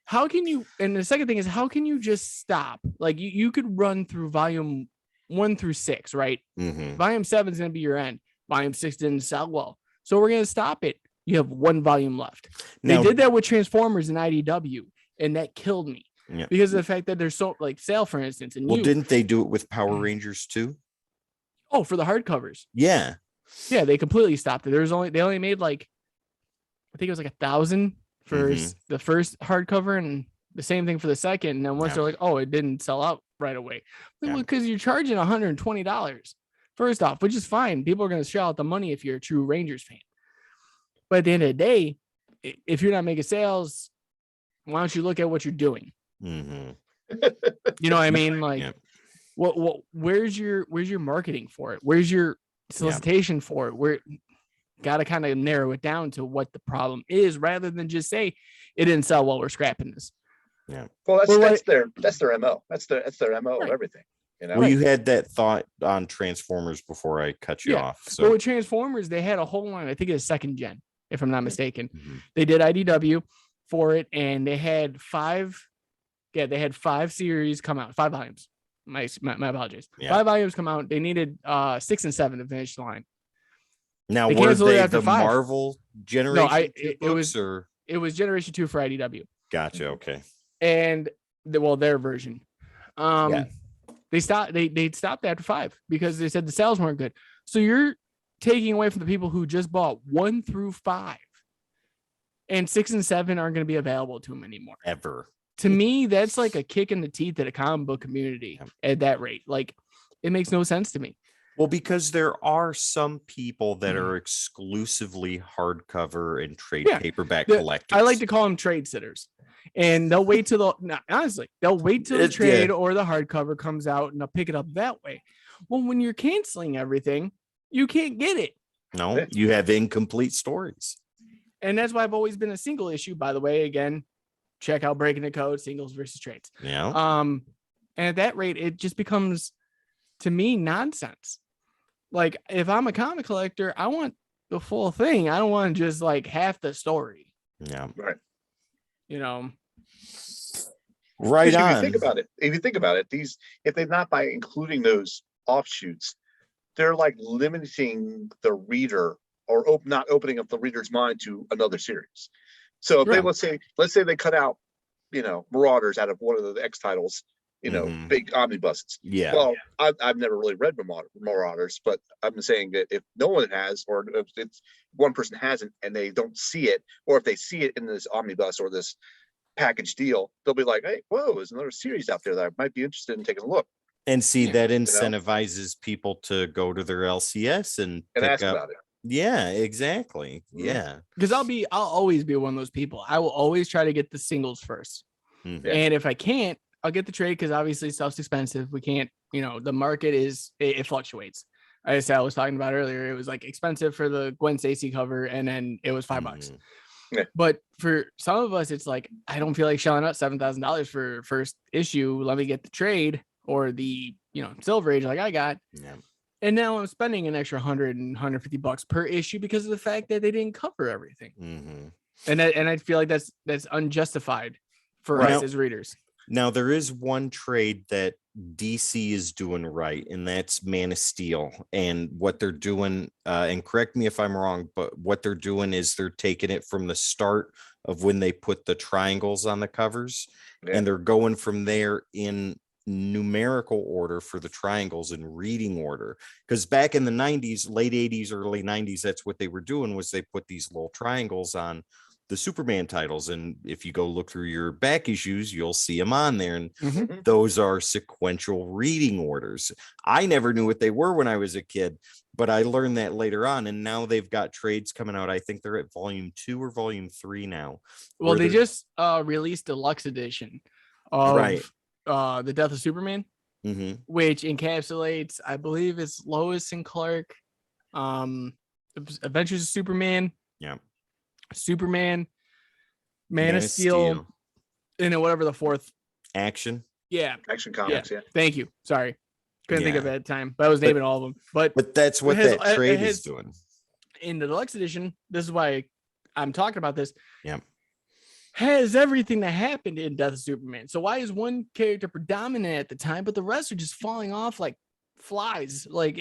how can you? And the second thing is, how can you just stop? Like, you could run through volume 1 through 6, right? Volume 7 is going to be your end. Volume 6 didn't sell well, so we're going to stop it. You have 1 volume left. They did that with Transformers and IDW, and that killed me because of the fact that there's so like Sale, for instance. And didn't they do it with Power Rangers too? Oh, for the hardcovers. Yeah, they completely stopped it. They only made like, I think it was like 1,000 for the first hardcover, and the same thing for the second. And then once they're like, oh, it didn't sell out right away. Because you're charging $120 first off, which is fine. People are going to shell out the money if you're a true Rangers fan. But at the end of the day, if you're not making sales, why don't you look at what you're doing? You know what I mean? Like, where's your marketing for it? Where's your solicitation for it? Where got to kind of narrow it down to what the problem is, rather than just say it didn't sell well, we're scrapping this. Well, that's their MO. That's their MO of everything. You know? Well, you had that thought on Transformers before I cut you off. So with Transformers, they had a whole line. I think it's 2nd gen, if I'm not mistaken. They did IDW for it, and they had 5. Yeah, they had 5 series come out, 5 volumes. My apologies. 5 volumes come out. They needed 6 and 7 to finish the line. Now, were they the 5. Marvel Generation? No, it was Generation 2 for IDW. Gotcha. Okay. And their version. They stopped. They stopped after 5 because they said the sales weren't good. So you're taking away from the people who just bought 1 through 5, and 6 and 7 aren't going to be available to them anymore. Ever. To me, that's like a kick in the teeth at a comic book community at that rate. Like, it makes no sense to me. Well, because there are some people that are exclusively hardcover and trade paperback collectors. I like to call them trade sitters. And they'll wait till they'll wait till the trade or the hardcover comes out, and they'll pick it up that way. Well, when you're canceling everything, you can't get it. No, you have incomplete stories. And that's why I've always been a single issue, by the way. Again, check out Breaking the Code, singles versus trades. And at that rate, it just becomes, to me, nonsense. Like, if I'm a comic collector, I want the full thing. I don't want just like half the story. Yeah. Right. You know. Right on. If you think about it, if they're not by including those offshoots, they're like limiting the reader or not opening up the reader's mind to another series. So if they let's say they cut out, Marauders out of one of the X titles, big omnibuses. Yeah. Well, I've never really read Marauders, but I'm saying that if no one has, or if it's one person hasn't and they don't see it, or if they see it in this omnibus or this package deal, they'll be like, hey, whoa, there's another series out there that I might be interested in taking a look. And see, that incentivizes people to go to their LCS and ask about it. Yeah, exactly. Yeah. Because I'll always be one of those people. I will always try to get the singles first. And if I can't, I'll get the trade, because obviously stuff's expensive. We can't, the market it fluctuates. As I was talking about earlier, it was like expensive for the Gwen Stacy cover, and then it was $5. Yeah. But for some of us, it's like, I don't feel like shelling out $7,000 for first issue. Let me get the trade or the, Silver Age like I got. Yeah. And now I'm spending an extra $100 and $150 per issue because of the fact that they didn't cover everything. And I feel like that's unjustified for Right. us as readers. Now, there is one trade that DC is doing right, and that's Man of Steel. And what they're doing, and correct me if I'm wrong, but what they're doing is they're taking it from the start of when they put the triangles on the covers, and they're going from there in numerical order for the triangles in reading order. Because back in the 90s, late 80s, early 90s, that's what they were doing, was they put these little triangles on the Superman titles, and if you go look through your back issues, you'll see them on there, and those are sequential reading orders. I never knew what they were when I was a kid, but I learned that later on, and now they've got trades coming out. I think they're at volume 2 or volume 3 now. Well, they just released deluxe edition of the Death of Superman, which encapsulates, I believe it's Lois and Clark, Adventures of Superman, Superman, Man of Steel, and then whatever the fourth Action Comics. Thank you. Sorry, couldn't think of it at the time, but I was naming all of them. But that's what that trade is doing in the deluxe edition. This is why I'm talking about this. Yeah, has everything that happened in Death of Superman. So why is one character predominant at the time, but the rest are just falling off like flies? Like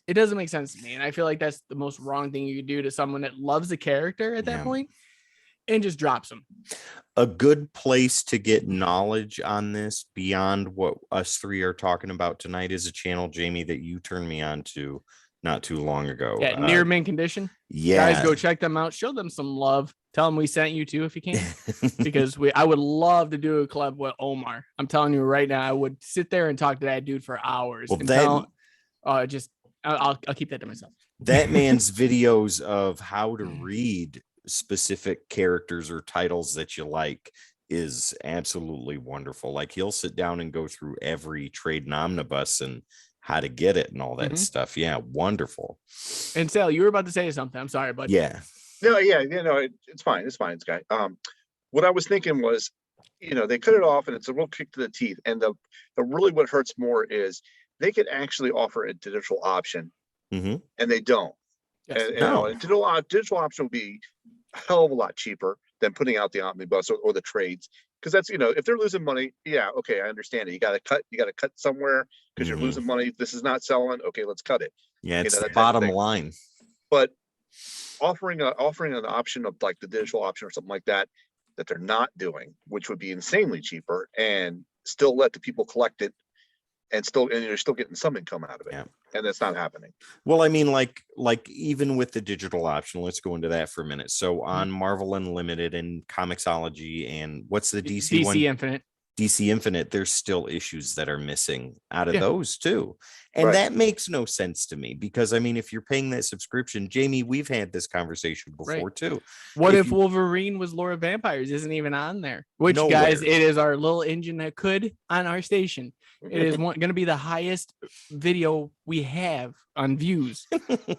it doesn't make sense to me. And I feel like that's the most wrong thing you could do to someone that loves a character at that point and just drops them. A good place to get knowledge on this beyond what us three are talking about tonight is a channel, Jamie, that you turned me on to not too long ago. Yeah, Near Mint Condition. Yeah. Guys, go check them out. Show them some love. Tell them we sent you too if you can. Because I would love to do a collab with Omar. I'm telling you right now, I would sit there and talk to that dude for hours. Well, I'll keep that to myself. That man's videos of how to read specific characters or titles that you like is absolutely wonderful. Like, he'll sit down and go through every Trade and Omnibus and how to get it and all that stuff. Yeah, wonderful. And Sal, you were about to say something. I'm sorry, but it's fine. It's fine, Sky. What I was thinking was, they cut it off, and it's a real kick to the teeth. And the really what hurts more is they could actually offer a digital option, and they don't. Yes. And, a digital option will be a hell of a lot cheaper than putting out the omnibus or the trades, because that's, if they're losing money, okay, I understand it. You got to cut somewhere because you're losing money. This is not selling. Okay, let's cut it. Yeah, it's the bottom line. But offering an option of like the digital option or something like that they're not doing, which would be insanely cheaper, and still let the people collect it, and you're still getting some income out of it. And that's not happening. Well, I mean, like even with the digital option, let's go into that for a minute. So on Marvel Unlimited and Comixology, and what's the DC one? DC Infinite, there's still issues that are missing out of those too. And that makes no sense to me, because I mean, if you're paying that subscription, Jamie, we've had this conversation before too. What if Wolverine was Lord of Vampires isn't even on there? Which, guys, it is our little engine that could on our station. It is going to be the highest video we have on views.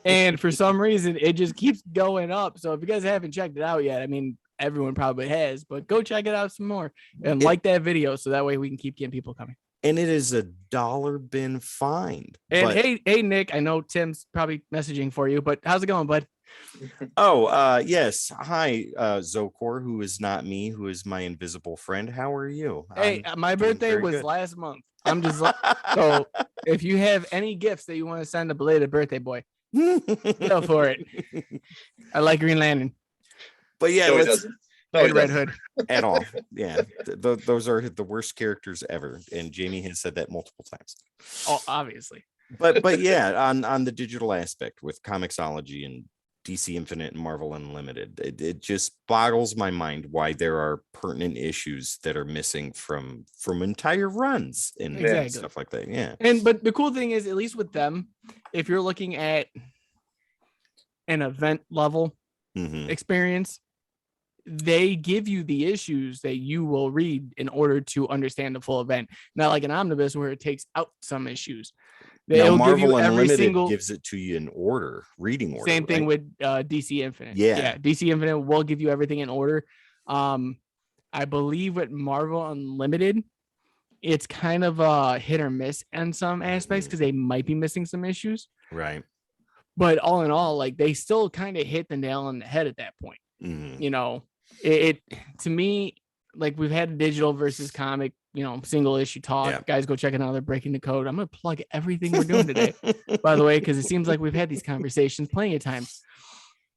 And for some reason, it just keeps going up. So if you guys haven't checked it out yet, I mean, everyone probably has, but go check it out some more and like that video, so that way we can keep getting people coming. And it is $1 bin find. And hey Nick, I know Tim's probably messaging for you, but how's it going, bud? Yes, hi, Zokor, who is not me, who is my invisible friend. How are you? Hey, my birthday was last month. I'm just so if you have any gifts that you want to send a belated birthday boy, go for it. I like Green Lantern. But yeah, Red Hood at all. Yeah, those are the worst characters ever, and Jamie has said that multiple times. Oh, obviously. But yeah, on the digital aspect with Comixology and DC Infinite and Marvel Unlimited, it just boggles my mind why there are pertinent issues that are missing from entire runs and stuff like that. Yeah. But the cool thing is, at least with them, if you're looking at an event level experience, they give you the issues that you will read in order to understand the full event. Not like an omnibus where it takes out some issues. Now, Marvel Unlimited gives it to you in order, reading order. Same thing with DC Infinite. Yeah, DC Infinite will give you everything in order. I believe with Marvel Unlimited, it's kind of a hit or miss in some aspects because they might be missing some issues. Right. But all in all, like, they still kind of hit the nail on the head at that point. It to me, like we've had digital versus comic, single issue talk. Yeah. Guys, go check it out. They're breaking the code. I'm going to plug everything we're doing today, by the way, because it seems like we've had these conversations plenty of times.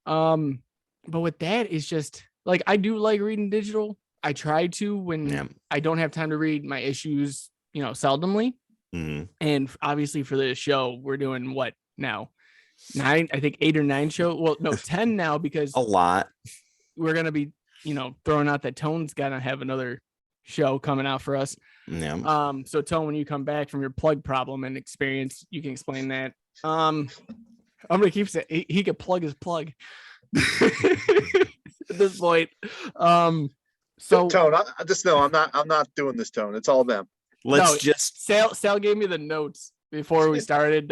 But with that, it's just like, I do like reading digital. I try to when I don't have time to read my issues, seldomly. And obviously for the show, we're doing what now? 9, I think 8 or 9 show. Well, no, 10 now, because a lot. We're going to be, throwing out that Tone's going to have another show coming out for us. Yeah. So Tone, when you come back from your plug problem and experience, you can explain that. I'm going to keep saying he could plug his plug at this point. So Tone, I just know I'm not doing this, Tone. It's all them. Sal gave me the notes before we started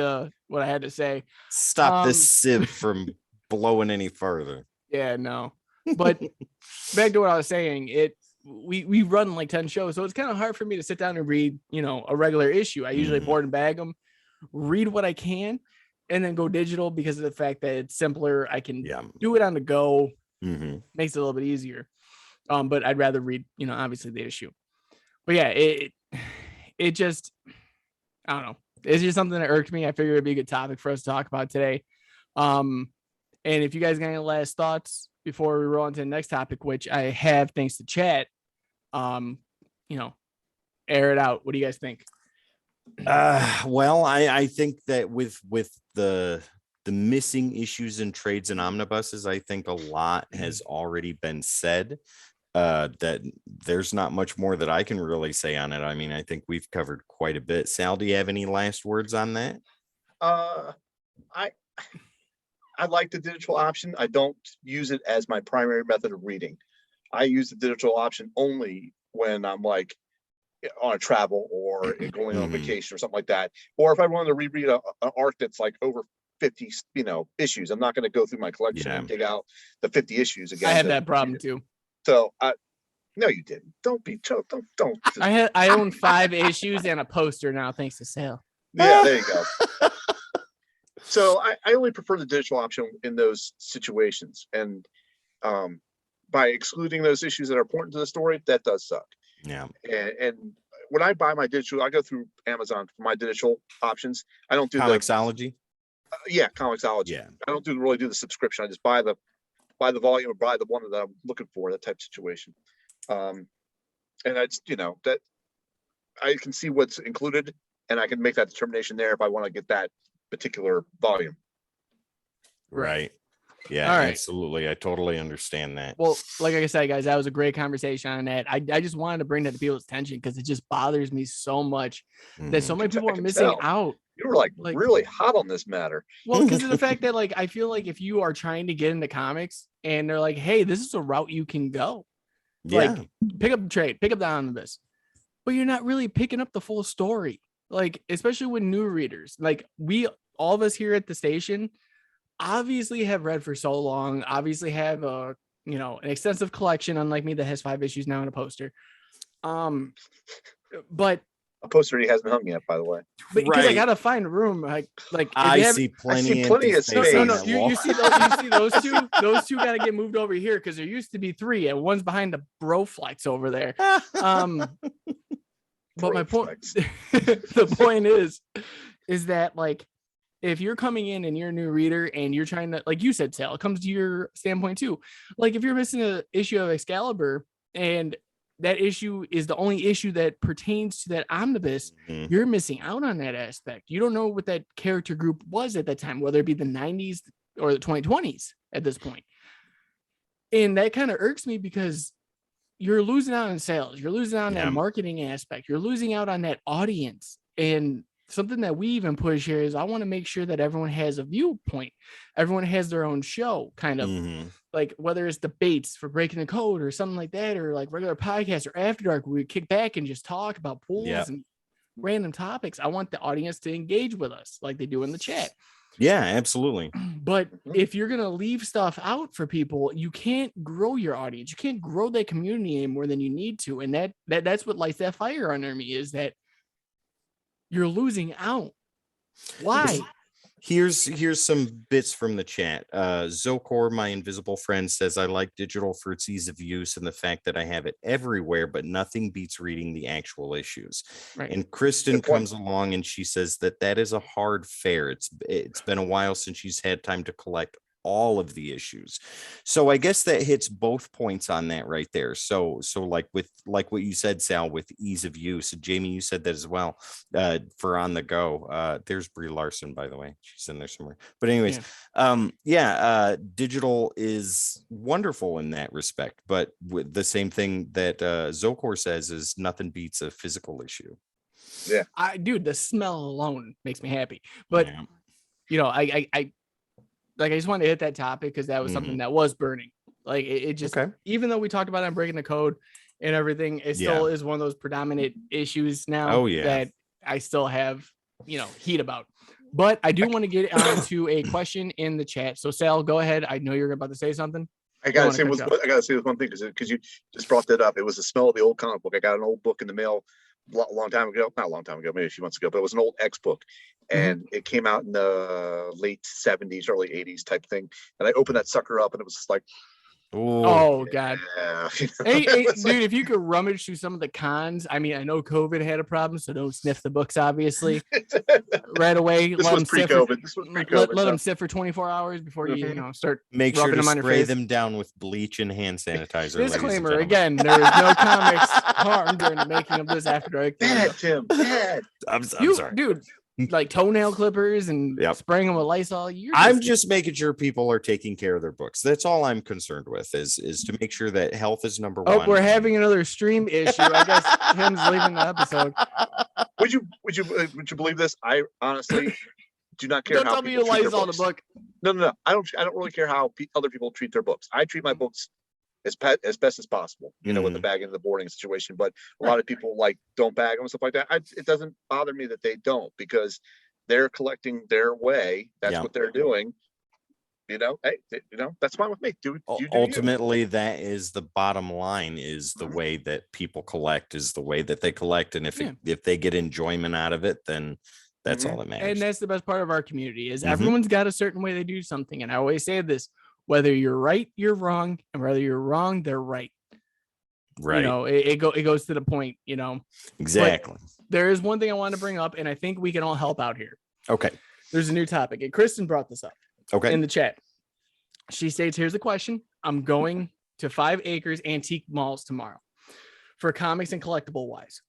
what I had to say. Stop this sieve from blowing any further. Yeah, no. But back to what I was saying, we run like 10 shows, so it's kind of hard for me to sit down and read, a regular issue. I usually board and bag them, read what I can, and then go digital because of the fact that it's simpler. I can do it on the go. Makes it a little bit easier. But I'd rather read, obviously the issue. But yeah, it just, I don't know. It's just something that irked me. I figured it'd be a good topic for us to talk about today. And if you guys got any last thoughts before we roll into the next topic, which I have thanks to chat, air it out. What do you guys think? Well, I think that with the missing issues in Trades and Omnibuses, I think a lot has already been said. That there's not much more that I can really say on it. I mean, I think we've covered quite a bit. Sal, do you have any last words on that? I like the digital option. I don't use it as my primary method of reading. I use the digital option only when I'm like on a travel or going on vacation or something like that. Or if I wanted to reread an arc that's like over 50, issues, I'm not going to go through my collection and dig out the 50 issues again. I had that problem too. So no, you didn't. Don't be don't. I own 5 issues and a poster now, thanks to Sal. Yeah, there you go. So I only prefer the digital option in those situations, and by excluding those issues that are important to the story, that does suck. Yeah. And when I buy my digital, I go through Amazon for my digital options. I don't do Comixology. Comixology. Yeah. I don't really do the subscription. I just buy the volume or buy the one that I'm looking for, that type of situation. And it's that I can see what's included, and I can make that determination there if I want to get that particular volume. Right. Yeah, right. Absolutely. I totally understand that. Well, like I said, guys, that was a great conversation on that. I just wanted to bring that to people's attention because it just bothers me so much that so many people are missing out. You were like really hot on this matter. Well, because of the fact that I feel like if you are trying to get into comics and they're like, hey, this is a route you can go. Yeah. Pick up the trade, pick up the omnibus, but you're not really picking up the full story. Especially with new readers, all of us here at the station obviously have read for so long, obviously have an extensive collection, unlike me that has 5 issues now and a poster. But a poster he hasn't hung yet, by the way. Because I gotta find a room. I see plenty of space. No. You see those two? Those two gotta get moved over here because there used to be 3, and one's behind the Broflex over there. But my point, the point is that if you're coming in and you're a new reader and you're trying to, like you said, Sal, it comes to your standpoint too. If you're missing an issue of Excalibur and that issue is the only issue that pertains to that omnibus, you're missing out on that aspect. You don't know what that character group was at that time, whether it be the 90s or the 2020s at this point. And that kind of irks me because you're losing out on sales. You're losing out on that marketing aspect. You're losing out on that audience. And something that we even push here is I want to make sure that everyone has a viewpoint. Everyone has their own show, kind of whether it's debates for breaking the code or something like that, or regular podcasts or After Dark, where we kick back and just talk about pools and random topics. I want the audience to engage with us like they do in the chat. Yeah, absolutely. But if you're going to leave stuff out for people, you can't grow your audience. You can't grow that community any more than you need to. And that's what lights that fire under me, is that you're losing out. Why? Here's some bits from the chat. Zokor, my invisible friend, says I like digital for its ease of use and the fact that I have it everywhere, but nothing beats reading the actual issues. Right. And Kristen Good point. comes along and she says that is a hard fare. It's been a while since she's had time to collect all of the issues. So I guess that hits both points on that right there. So like what you said, Sal, with ease of use. Jamie, you said that as well. For on the go. There's Brie Larson, by the way. She's in there somewhere. But anyways, digital is wonderful in that respect. But with the same thing that Zokor says is nothing beats a physical issue. Yeah. Dude, the smell alone makes me happy. But you know, I just wanted to hit that topic because that was something that was burning. Like it just, even though we talked about it on breaking the code and everything, it still is one of those predominant issues now that I still have, heat about. But I do want to get onto a question in the chat. So Sal, go ahead. I know you're about to say something. I gotta say this one thing because you just brought that up. It was the smell of the old comic book. I got an old book in the mail a long time ago, not a long time ago, maybe a few months ago, but it was an old X book, and it came out in the late 70s, early 80s type thing. And I opened that sucker up, and it was just like, God. Hey, It's dude, if you could rummage through some of the cons, I mean, I know COVID had a problem, so don't sniff the books, obviously, right away. This was pre-COVID. Let them sit for 24 hours before you start. Make sure to them on your spray face. them down with bleach and hand sanitizer. Disclaimer again: there is no comics harmed during the making of this After Dark. Bad, Tim. Bad. I'm sorry, dude. Like toenail clippers and spraying them with Lysol. I'm just making sure people are taking care of their books. That's all I'm concerned with is to make sure that health is number one. Oh, we're having another stream issue. I guess Tim's leaving the episode. Would you believe this? I honestly do not care. Don't tell me you Lysol the book. No. I don't really care how other people treat their books. I treat my books as best as possible, with the bagging and the boarding situation. But a lot of people don't bag them and stuff like that. It doesn't bother me that they don't, because they're collecting their way. That's what they're doing. Hey, that's fine with me. Ultimately, that is the bottom line, is the way that people collect is the way that they collect. And if they get enjoyment out of it, then that's all that matters. And that's the best part of our community is everyone's got a certain way they do something. And I always say this, whether you're right, you're wrong, and whether you're wrong, they're right. Right. It goes to the point, Exactly. But there is one thing I want to bring up, and I think we can all help out here. Okay. There's a new topic, and Kristen brought this up. Okay. In the chat. She states, here's the question. I'm going to 5 Acres Antique Malls tomorrow for comics and collectible wise.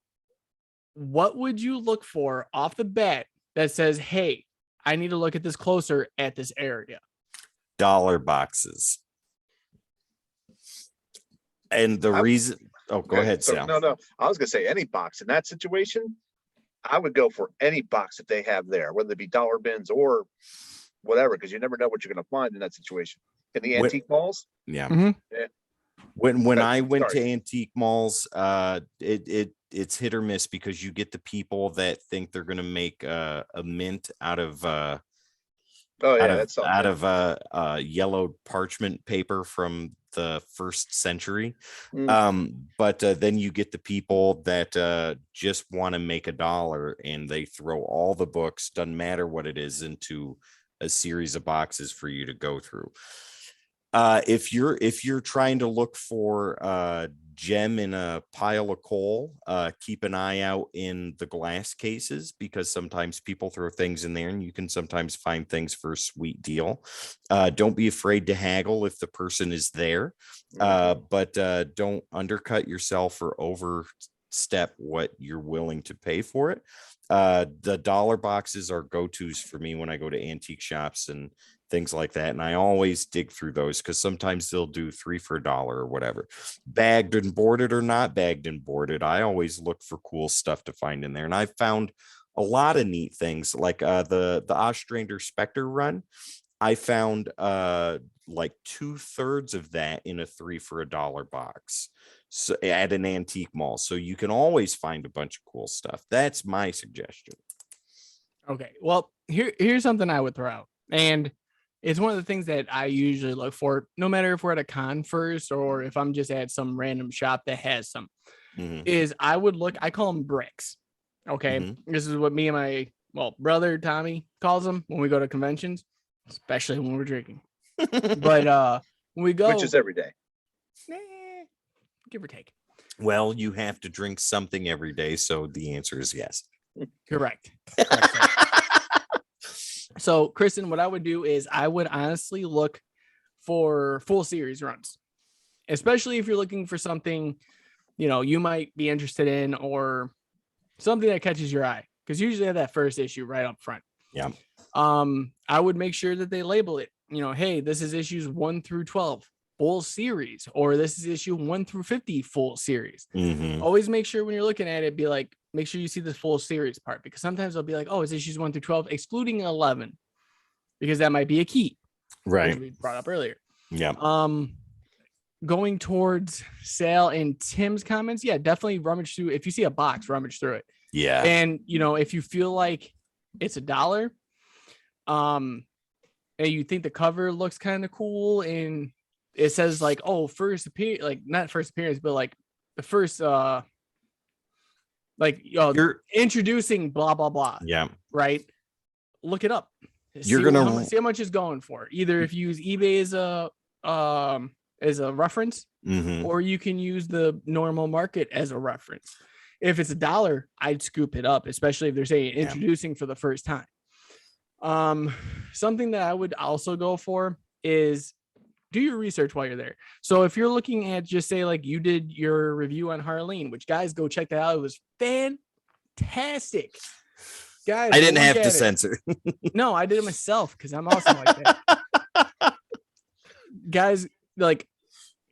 What would you look for off the bat that says, hey, I need to look at this closer at this area? Dollar boxes. And the reason go ahead, Sal. No, I was gonna say any box in that situation. I would go for any box that they have there, whether it be dollar bins or whatever, because you never know what you're gonna find in that situation. In the antique malls. When I went to antique malls, it's hit or miss, because you get the people that think they're gonna make a mint out of yellowed parchment paper from the 1st century. But then you get the people that just want to make $1, and they throw all the books, doesn't matter what it is, into a series of boxes for you to go through. If you're trying to look for gem in a pile of coal, keep an eye out in the glass cases, because sometimes people throw things in there and you can sometimes find things for a sweet deal. Don't be afraid to haggle if the person is there, but don't undercut yourself or overstep what you're willing to pay for it. The dollar boxes are go-tos for me when I go to antique shops and things like that. And I always dig through those, because sometimes they'll do 3 for $1 or whatever. Bagged and boarded or not bagged and boarded, I always look for cool stuff to find in there. And I've found a lot of neat things, like the Ostrander Spectre run. I found like 2/3 of that in a 3 for $1 box, so at an antique mall. So you can always find a bunch of cool stuff. That's my suggestion. Okay, well, here's something I would throw out, and it's one of the things that I usually look for, no matter if we're at a con first or if I'm just at some random shop that has some, is I would look, I call them bricks. Okay. This is what me and well, brother Tommy calls them when we go to conventions, especially when we're drinking. But when we go, Which is every day. Give or take. Well, you have to drink something every day, so the answer is yes. Correct. So, Kristen, what I would do is I would honestly look for full series runs, especially if you're looking for something, you might be interested in or something that catches your eye, because usually have that first issue right up front. Yeah. I would make sure that they label it, hey, this is issues 1 through 12 full series, or this is issue 1 through 50 full series. Mhm. Always make sure when you're looking at it, be like, make sure you see the full series part, because sometimes they'll be like, oh, it's issues 1 through 12, excluding 11, because that might be a key. Right. Which we brought up earlier. Yeah. Going towards Sal and Tim's comments, yeah, definitely rummage through. If you see a box, rummage through it. Yeah. And if you feel like it's $1, and you think the cover looks kind of cool, and it says like, oh, first appearance, like not first appearance, but like the first you're introducing blah blah blah. Yeah. Right. Look it up. You're gonna see how much it's going for. Either if you use eBay as a reference, or you can use the normal market as a reference. If it's $1, I'd scoop it up, especially if they're saying introducing for the first time. Something that I would also go for is do your research while you're there. So if you're looking at, just say like you did your review on Harleen, which guys, go check that out. It was fantastic. Guys, I didn't have to censor. No, I did it myself because I'm awesome like that. Guys, like,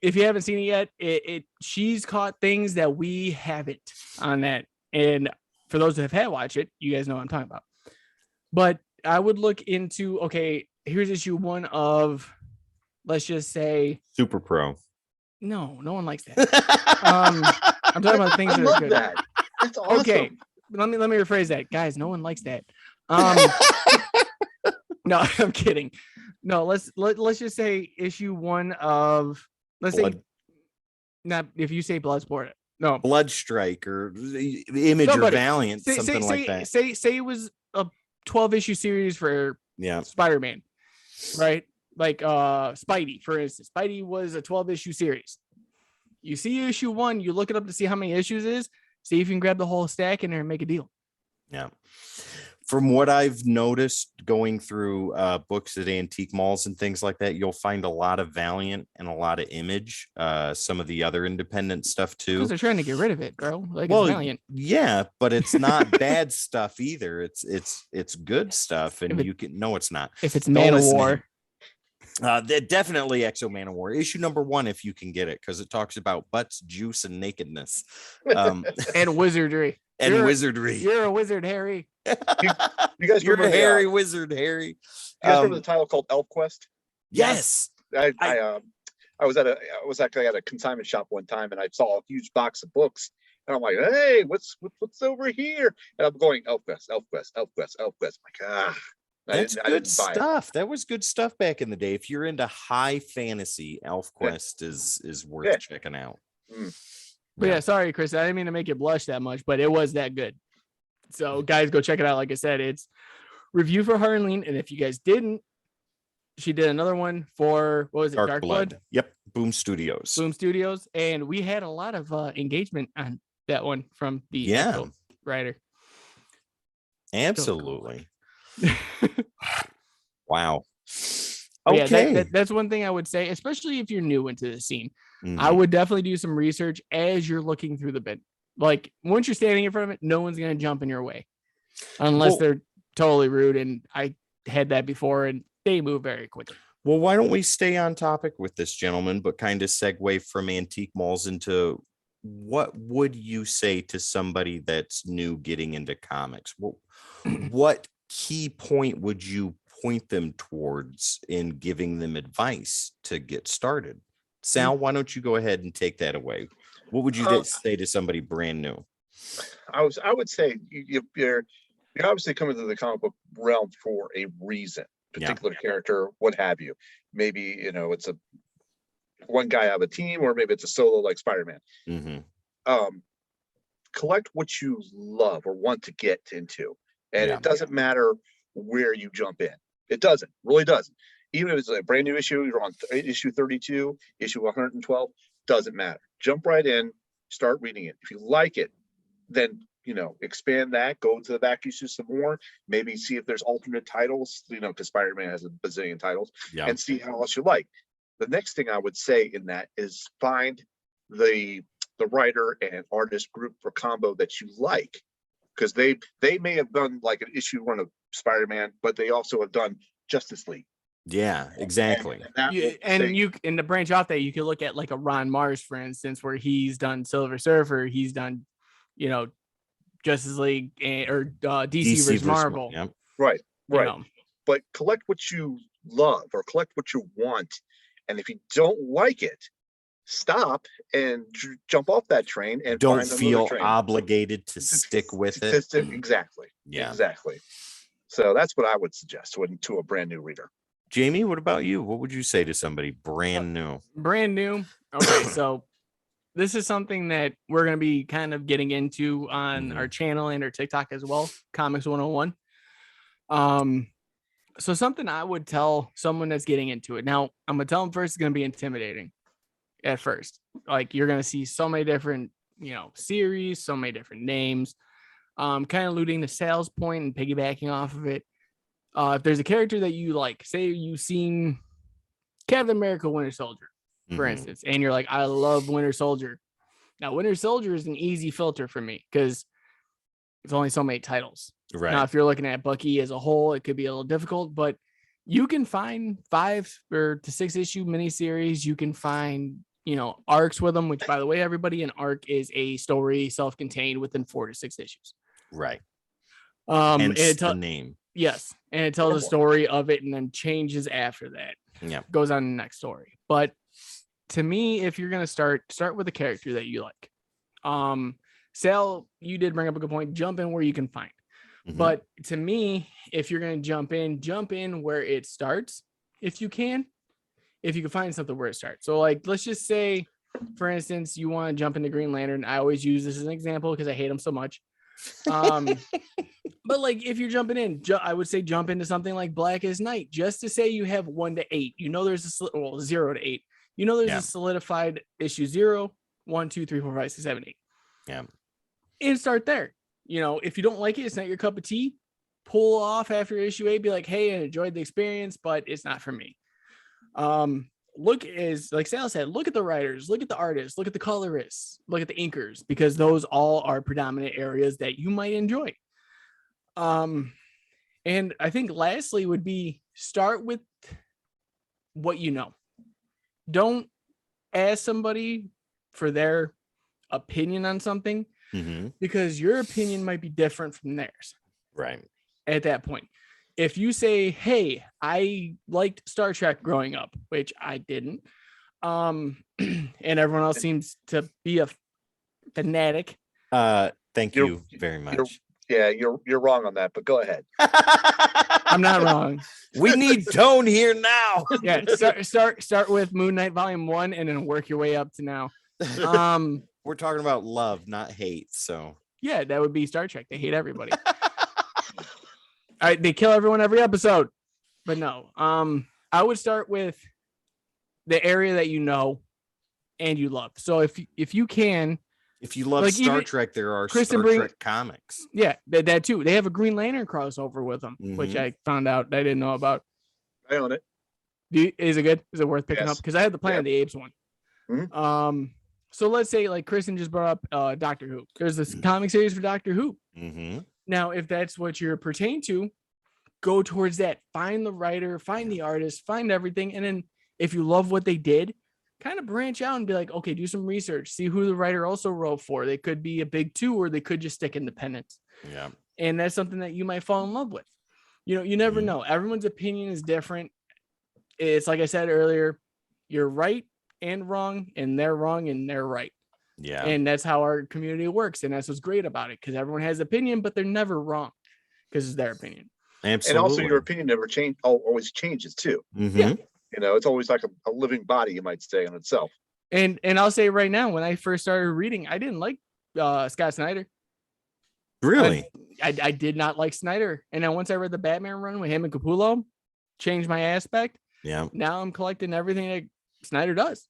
if you haven't seen it yet, she's caught things that we haven't on that. And for those that have had watched it, you guys know what I'm talking about. But I would look into, okay, here's issue 1 of, let's just say, Super Pro. No one likes that. I'm talking about things that are good. That. That's awesome. Okay, let me rephrase that, guys. No one likes that. No, I'm kidding. No, let's just say issue 1 of, let's say, not if you say Bloodsport, no, Bloodstrike or Image or Valiant, something like that. Say it was a 12 issue series for Spider-Man, right? Like Spidey, for instance. Spidey was a 12 issue series. You see issue 1, you look it up to see how many issues it is, see if you can grab the whole stack in there and make a deal. Yeah. From what I've noticed going through books at antique malls and things like that, you'll find a lot of Valiant and a lot of Image, some of the other independent stuff too. Because they're trying to get rid of it, bro. Like, it's Valiant. Yeah, but it's not bad stuff either. It's good stuff, and it's not. If it's Man of War. Definitely Exo Man of War issue number 1 if you can get it, because it talks about butts, juice, and nakedness, and wizardry. Wizardry. You're a wizard, Harry. You guys You're a hairy wizard, Harry. You guys remember the title called ElfQuest? Yes. I was actually at a consignment shop one time, and I saw a huge box of books, and I'm like, hey, what's over here? And I'm going, ElfQuest. Like, That's good stuff. That was good stuff back in the day. If you're into high fantasy, ElfQuest is worth checking out. But yeah, sorry, Chris, I didn't mean to make you blush that much, but it was that good. So guys, go check it out. Like I said, it's review for Harleen. And if you guys didn't, she did another one for, what was it? Dark Blood? Yep. Boom Studios. And we had a lot of engagement on that one from the writer. Absolutely. Wow. Okay. Yeah, that's one thing I would say, especially if you're new into the scene. I would definitely do some research as you're looking through the bin. Like, once you're standing in front of it, no one's going to jump in your way unless they're totally rude. And I had that before, and they move very quickly. Well, why don't we stay on topic with this gentleman, but kind of segue from antique malls into what would you say to somebody that's new getting into comics? What key point would you point them towards in giving them advice to get started? Sal, why don't you go ahead and take that away? What would you say to somebody brand new? I would say you're obviously coming to the comic book realm for a reason, particular character, what have you. Maybe it's a one guy out of a team, or maybe it's a solo like Spider-Man. Collect what you love or want to get into. And it doesn't matter where you jump in. It doesn't, really doesn't. Even if it's a brand new issue, you're on issue 32, issue 112, doesn't matter. Jump right in, start reading it. If you like it, then, expand that, go to the back issues some more, maybe see if there's alternate titles, because Spider-Man has a bazillion titles, and see how else you like. The next thing I would say in that is find the writer and artist group or combo that you like, because they may have done like an issue one of Spider-Man, but they also have done Justice League. Yeah, exactly. And to branch off that, you could look at like a Ron Mars, for instance, where he's done Silver Surfer, he's done, Justice League or DC versus Marvel. Yep. Right. But collect what you love or collect what you want, and if you don't like it, stop and jump off that train and don't feel obligated to stick with it. Exactly. Yeah. Exactly. So that's what I would suggest to a brand new reader. Jamie, what about you? What would you say to somebody brand new? Brand new. Okay, so this is something that we're going to be kind of getting into on our channel and our TikTok as well, Comics 101. So something I would tell someone that's getting into it. Now, I'm going to tell them first, it's going to be intimidating at first. Like, you're going to see so many different, series, so many different names, kind of looting the sales point and piggybacking off of it. If there's a character that you like, say you've seen Captain America Winter Soldier, for instance, and you're like, I love Winter Soldier. Now, Winter Soldier is an easy filter for me because it's only so many titles. Right. Now, if you're looking at Bucky as a whole, it could be a little difficult, but you can find 5 or to 6 issue miniseries. You can find, arcs with them, which, by the way, everybody, an arc is a story self-contained within 4 to 6 issues. Right. Hence the name. Yes. And it tells a story of it and then changes after that. Yeah. Goes on to the next story. But to me, if you're going to start with a character that you like. Sal, you did bring up a good point. Jump in where you can find. But to me, if you're going to jump in where it starts, if you can find something where it starts. So like, let's just say, for instance, you want to jump into Green Lantern. I always use this as an example because I hate him so much. But like, if you're jumping in, I would say jump into something like Blackest Night, just to say you have 1 to 8. There's 0 to 8. There's a solidified issue 0, 1, 2, 3, 4, 5, 6, 7, 8. Yeah. And start there. If you don't like it, it's not your cup of tea. Pull off after issue 8. Be like, hey, I enjoyed the experience, but it's not for me. Like Sal said, look at the writers, look at the artists, look at the colorists, look at the inkers, because those all are predominant areas that you might enjoy. And I think lastly would be start with what you know. Don't ask somebody for their opinion on something because your opinion might be different from theirs. Right. At that point. If you say, hey, I liked Star Trek growing up, which I didn't, and everyone else seems to be a fanatic. Thank you very much. You're wrong on that, but go ahead. I'm not wrong. We need tone here now. Yeah, start with Moon Knight Volume 1 and then work your way up to now. We're talking about love, not hate. So yeah, that would be Star Trek. They hate everybody. They kill everyone every episode. But no, I would start with the area that you know and you love. So if you can, if you love Star Trek, there are Kristen Star Trek comics. Yeah, that too. They have a Green Lantern crossover with them, which I found out I didn't know about. I own it. Is it good? Is it worth picking up? Because I had the Planet of the Apes one. So let's say like Kristen just brought up Doctor Who. There's this comic series for Doctor Who. Now, if that's what you're pertaining to, go towards that. Find the writer, find the artist, find everything. And then if you love what they did, kind of branch out and be like, okay, do some research, see who the writer also wrote for. They could be a big 2 or they could just stick independent. Yeah. And that's something that you might fall in love with. You never know. Everyone's opinion is different. It's like I said earlier, you're right and wrong, and they're wrong and they're right. Yeah. And that's how our community works. And that's what's great about it, because everyone has opinion, but they're never wrong because it's their opinion. Absolutely. And also your opinion never always changes too. Yeah. It's always like a living body, you might say, on itself. And I'll say right now, when I first started reading, I didn't like Scott Snyder. Really? I did not like Snyder. And then once I read the Batman run with him and Capullo, changed my aspect. Yeah. Now I'm collecting everything that Snyder does.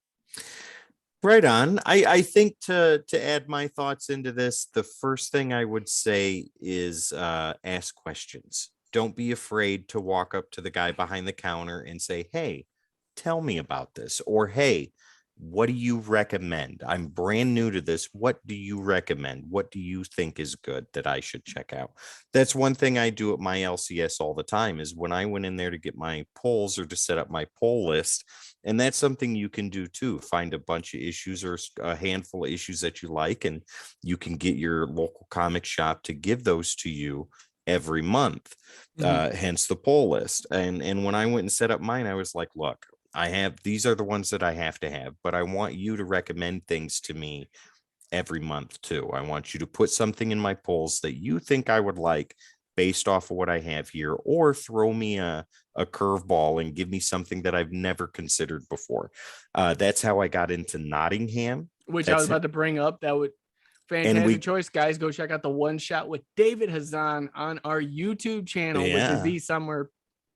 Right on. I think to add my thoughts into this, the first thing I would say is ask questions. Don't be afraid to walk up to the guy behind the counter and say, hey, tell me about this. Or, hey, what do you recommend? I'm brand new to this. What do you recommend? What do you think is good that I should check out? That's one thing I do at my LCS all the time is when I went in there to get my polls or to set up my poll list. And that's something you can do too. Find a bunch of issues or a handful of issues that you like, and you can get your local comic shop to give those to you every month. Hence the poll list. And when I went and set up mine, I was like, look, these are the ones that I have to have, but I want you to recommend things to me every month too. I want you to put something in my polls that you think I would like based off of what I have here, or throw me a curveball and give me something that I've never considered before. That's how I got into Nottingham. Which I was about to bring up. That would fantastic choice, guys. Go check out the one shot with David Hazan on our YouTube channel, which is the somewhere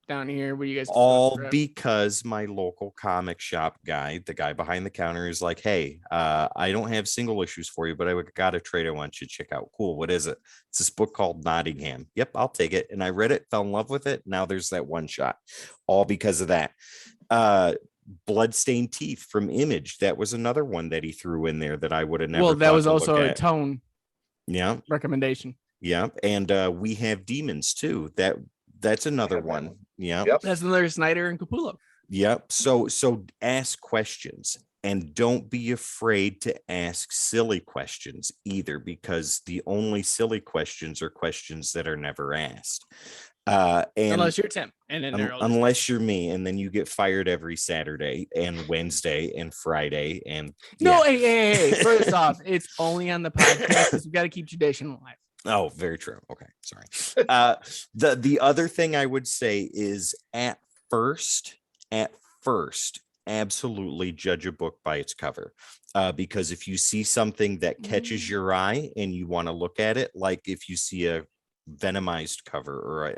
down here where you guys all because my local comic shop guy, the guy behind the counter, is like, hey, I don't have single issues for you, but I got a trade I want you to check out. Cool. What is it? It's this book called Nottingham. Yep, I'll take it. And I read it, fell in love with it. Now there's that one shot, all because of that. Bloodstained Teeth from Image. That was another one that he threw in there that I would have never. Well, that was also a Tone recommendation. Yeah. And We Have Demons too. That's another one. Yeah. That's another Snyder and Capullo. Yep. So ask questions, and don't be afraid to ask silly questions either, because the only silly questions are questions that are never asked. And unless you're Tim, and then unless you're me, and then you get fired every Saturday and Wednesday and Friday. And hey, first off, it's only on the podcast because we got to keep tradition alive. Oh, very true. Okay, sorry. The other thing I would say is at first, absolutely judge a book by its cover. Because if you see something that catches your eye and you want to look at it, like if you see a Venomized cover or a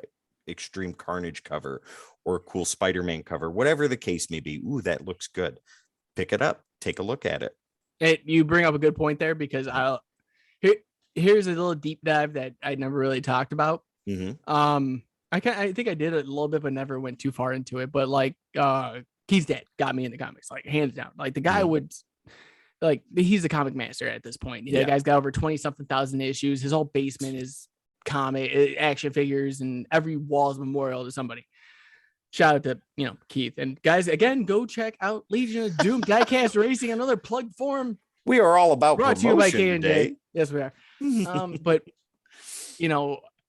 Extreme Carnage cover or a cool Spider-Man cover, whatever the case may be, ooh, that looks good. Pick it up, take a look at it. You bring up a good point there, because here's a little deep dive that I never really talked about. I think I did a little bit, but never went too far into it. But like, Keith's dad got me into comics, like hands down. Like the guy would, like, he's a comic master at this point. The guy's got over 20-something thousand issues. His whole basement is comic action figures, and every wall is memorial to somebody. Shout out to Keith. And guys, again, go check out Legion of Doom Diecast Racing, another plug form. We are all about brought to you by K&J today. Yes, we are. But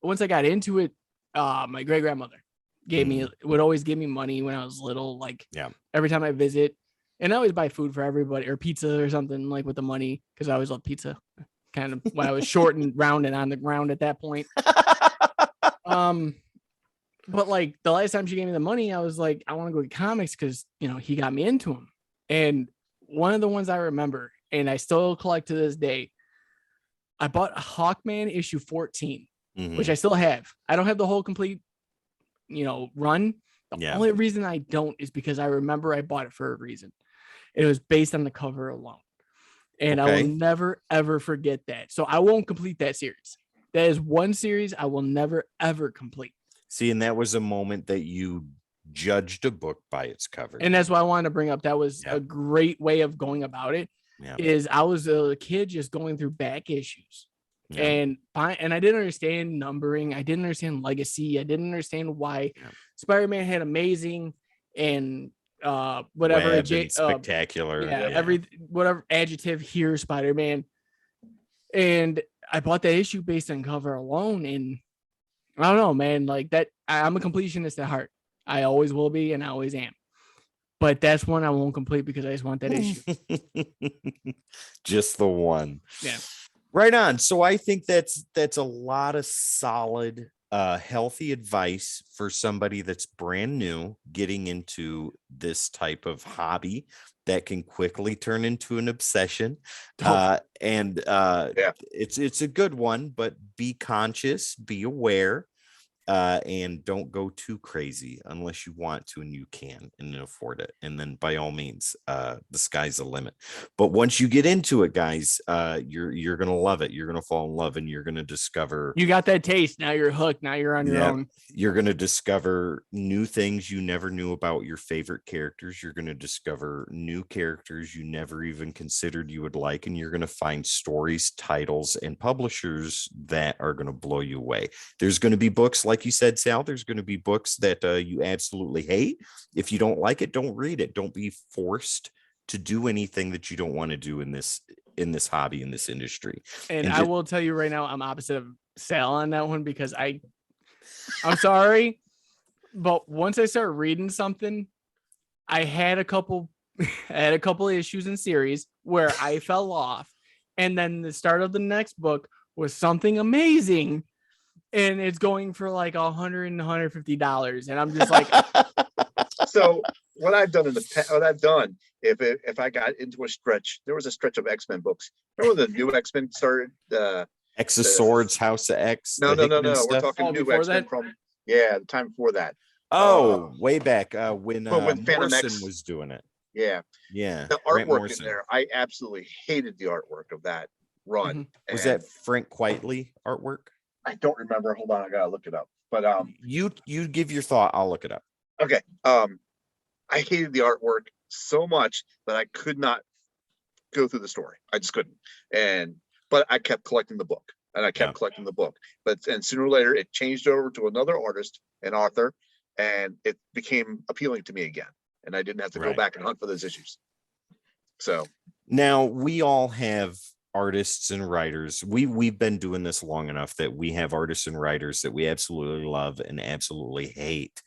once I got into it, my great grandmother would always give me money when I was little. Like every time I visit, and I always buy food for everybody, or pizza or something, like with the money, because I always loved pizza. Kind of when I was short and round and on the ground at that point. But like the last time she gave me the money, I was like, I want to go get comics because he got me into them. And one of the ones I remember, and I still collect to this day, I bought Hawkman issue 14, which I still have. I don't have the whole complete, run. The only reason I don't is because I remember I bought it for a reason. It was based on the cover alone. And I will never, ever forget that. So I won't complete that series. That is one series I will never, ever complete. See, and that was a moment that you judged a book by its cover. And that's why I wanted to bring up. That was a great way of going about it. Is I was a kid just going through back issues. And I didn't understand numbering. I didn't understand legacy. I didn't understand why Spider-Man had amazing and whatever spectacular. Every whatever adjective here, Spider-Man. And I bought that issue based on cover alone. And I don't know, man, like that. I'm a completionist at heart. I always will be, and I always am. But that's one I won't complete because I just want that issue. Just the one. Yeah. Right on. So I think that's a lot of solid healthy advice for somebody that's brand new getting into this type of hobby that can quickly turn into an obsession. Oh. It's a good one, but be conscious, be aware, and don't go too crazy unless you want to and you can and afford it. And then by all means, the sky's the limit. But once you get into it, guys, you're gonna love it. You're gonna fall in love, and you're gonna discover You got that taste. Now you're hooked. Now you're on your own. You're gonna discover new things you never knew about your favorite characters. You're gonna discover new characters you never even considered you would like, and you're gonna find stories, titles, and publishers that are gonna blow you away. There's gonna be books, like you said, Sal. There's gonna be books that you absolutely hate. If you don't like it, don't read it. Don't be forced to do anything that you don't want to do in this hobby, in this industry. And I will tell you right now, I'm opposite of Sal on that one, because I'm sorry, but once I start reading something, I had a couple issues in series where I fell off, and then the start of the next book was something amazing, and it's going for like $100 and $150, and I'm just like, so what I've done if I got into a stretch, there was a stretch of X-Men books. Remember the new X-Men started? X of Swords, House of X. No. Stuff? We're talking new X-Men from the time before that. Way back when Morrison was doing it. Yeah. The artwork in there, I absolutely hated the artwork of that run. Mm-hmm. Was that Frank Quitely artwork? I don't remember. Hold on, I gotta look it up. But you give your thought. I'll look it up. Okay. I hated the artwork so much that I could not go through the story. I just couldn't. But I kept collecting the book, and I kept collecting the book. And sooner or later, it changed over to another artist and author, and it became appealing to me again. And I didn't have to go back and hunt for those issues. So now we all have artists and writers. We've been doing this long enough that we have artists and writers that we absolutely love and absolutely hate.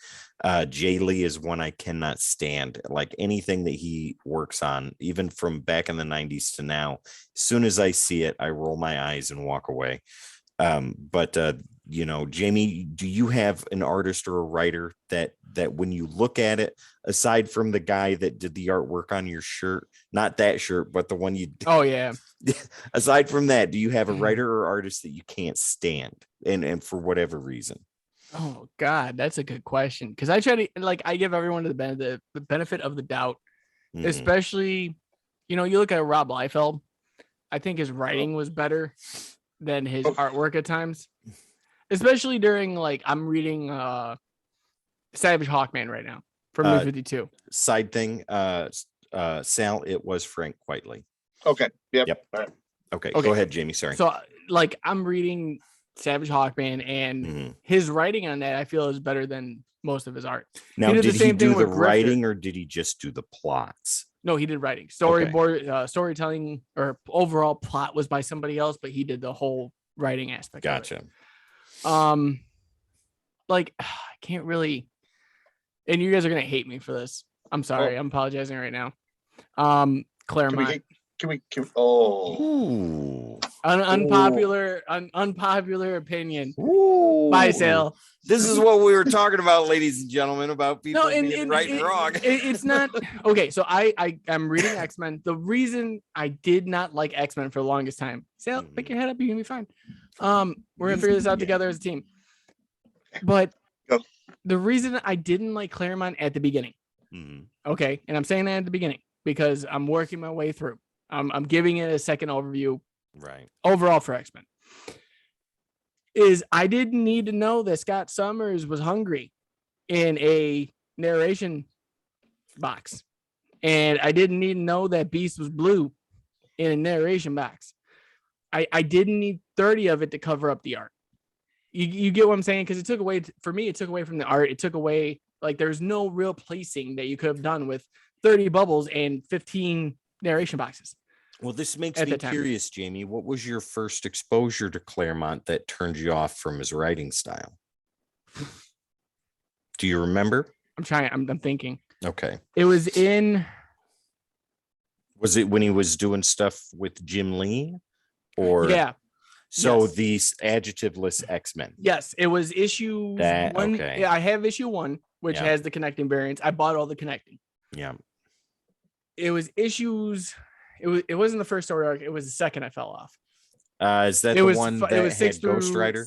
Jay Lee is one I cannot stand. Like anything that he works on, even from back in the 90s to now, as soon as I see it, I roll my eyes and walk away. But Jamie, do you have an artist or a writer that when you look at it, aside from the guy that did the artwork on your shirt, not that shirt, but the one you aside from that, do you have a writer or artist that you can't stand and for whatever reason? Oh God, that's a good question. Because I try to I give everyone the benefit of the doubt, especially, you look at Rob Liefeld. I think his writing was better than his artwork at times, especially during I'm reading Savage Hawkman right now from New 52. Side thing, Sal, it was Frank Quitely. Okay. Yep. All right. Okay. Go ahead, Jamie. Sorry. So I'm reading Savage Hawkman, and his writing on that I feel is better than most of his art. Now, did he do the writing or did he just do the plots? No, he did writing. Storyboard, storytelling, or overall plot was by somebody else, but he did the whole writing aspect. Gotcha. I can't really, and you guys are gonna hate me for this. I'm sorry. I'm apologizing right now. Claremont. Can we unpopular opinion. Bye, Sal. This is what we were talking about, ladies and gentlemen, about people being right and wrong. It's not okay. So I'm reading X-Men. The reason I did not like X-Men for the longest time, Sal, pick your head up, you're gonna be fine. We're gonna figure this out together as a team. But the reason I didn't like Claremont at the beginning, okay, and I'm saying that at the beginning because I'm working my way through. I'm giving it a second overview, right? Overall for X-Men, is I didn't need to know that Scott Summers was hungry in a narration box, and I didn't need to know that Beast was blue in a narration box. I didn't need 30 of it to cover up the art. You get what I'm saying? Because it took away from the art. It took away, there's no real placing that you could have done with 30 bubbles and 15 narration boxes. Well, this makes me curious, Jamie. What was your first exposure to Claremont that turned you off from his writing style? Do you remember? I'm thinking. Okay. Was it when he was doing stuff with Jim Lee? Or yeah. So Yes. these adjectiveless X-Men. Yes, it was issue one. Okay. Yeah, I have issue 1, which Yeah. has the connecting variants. I bought all the connecting. Yeah. It was issues. It wasn't the first story arc. It was the second I fell off. Is that It the was one it that was 6 had through Ghost Rider?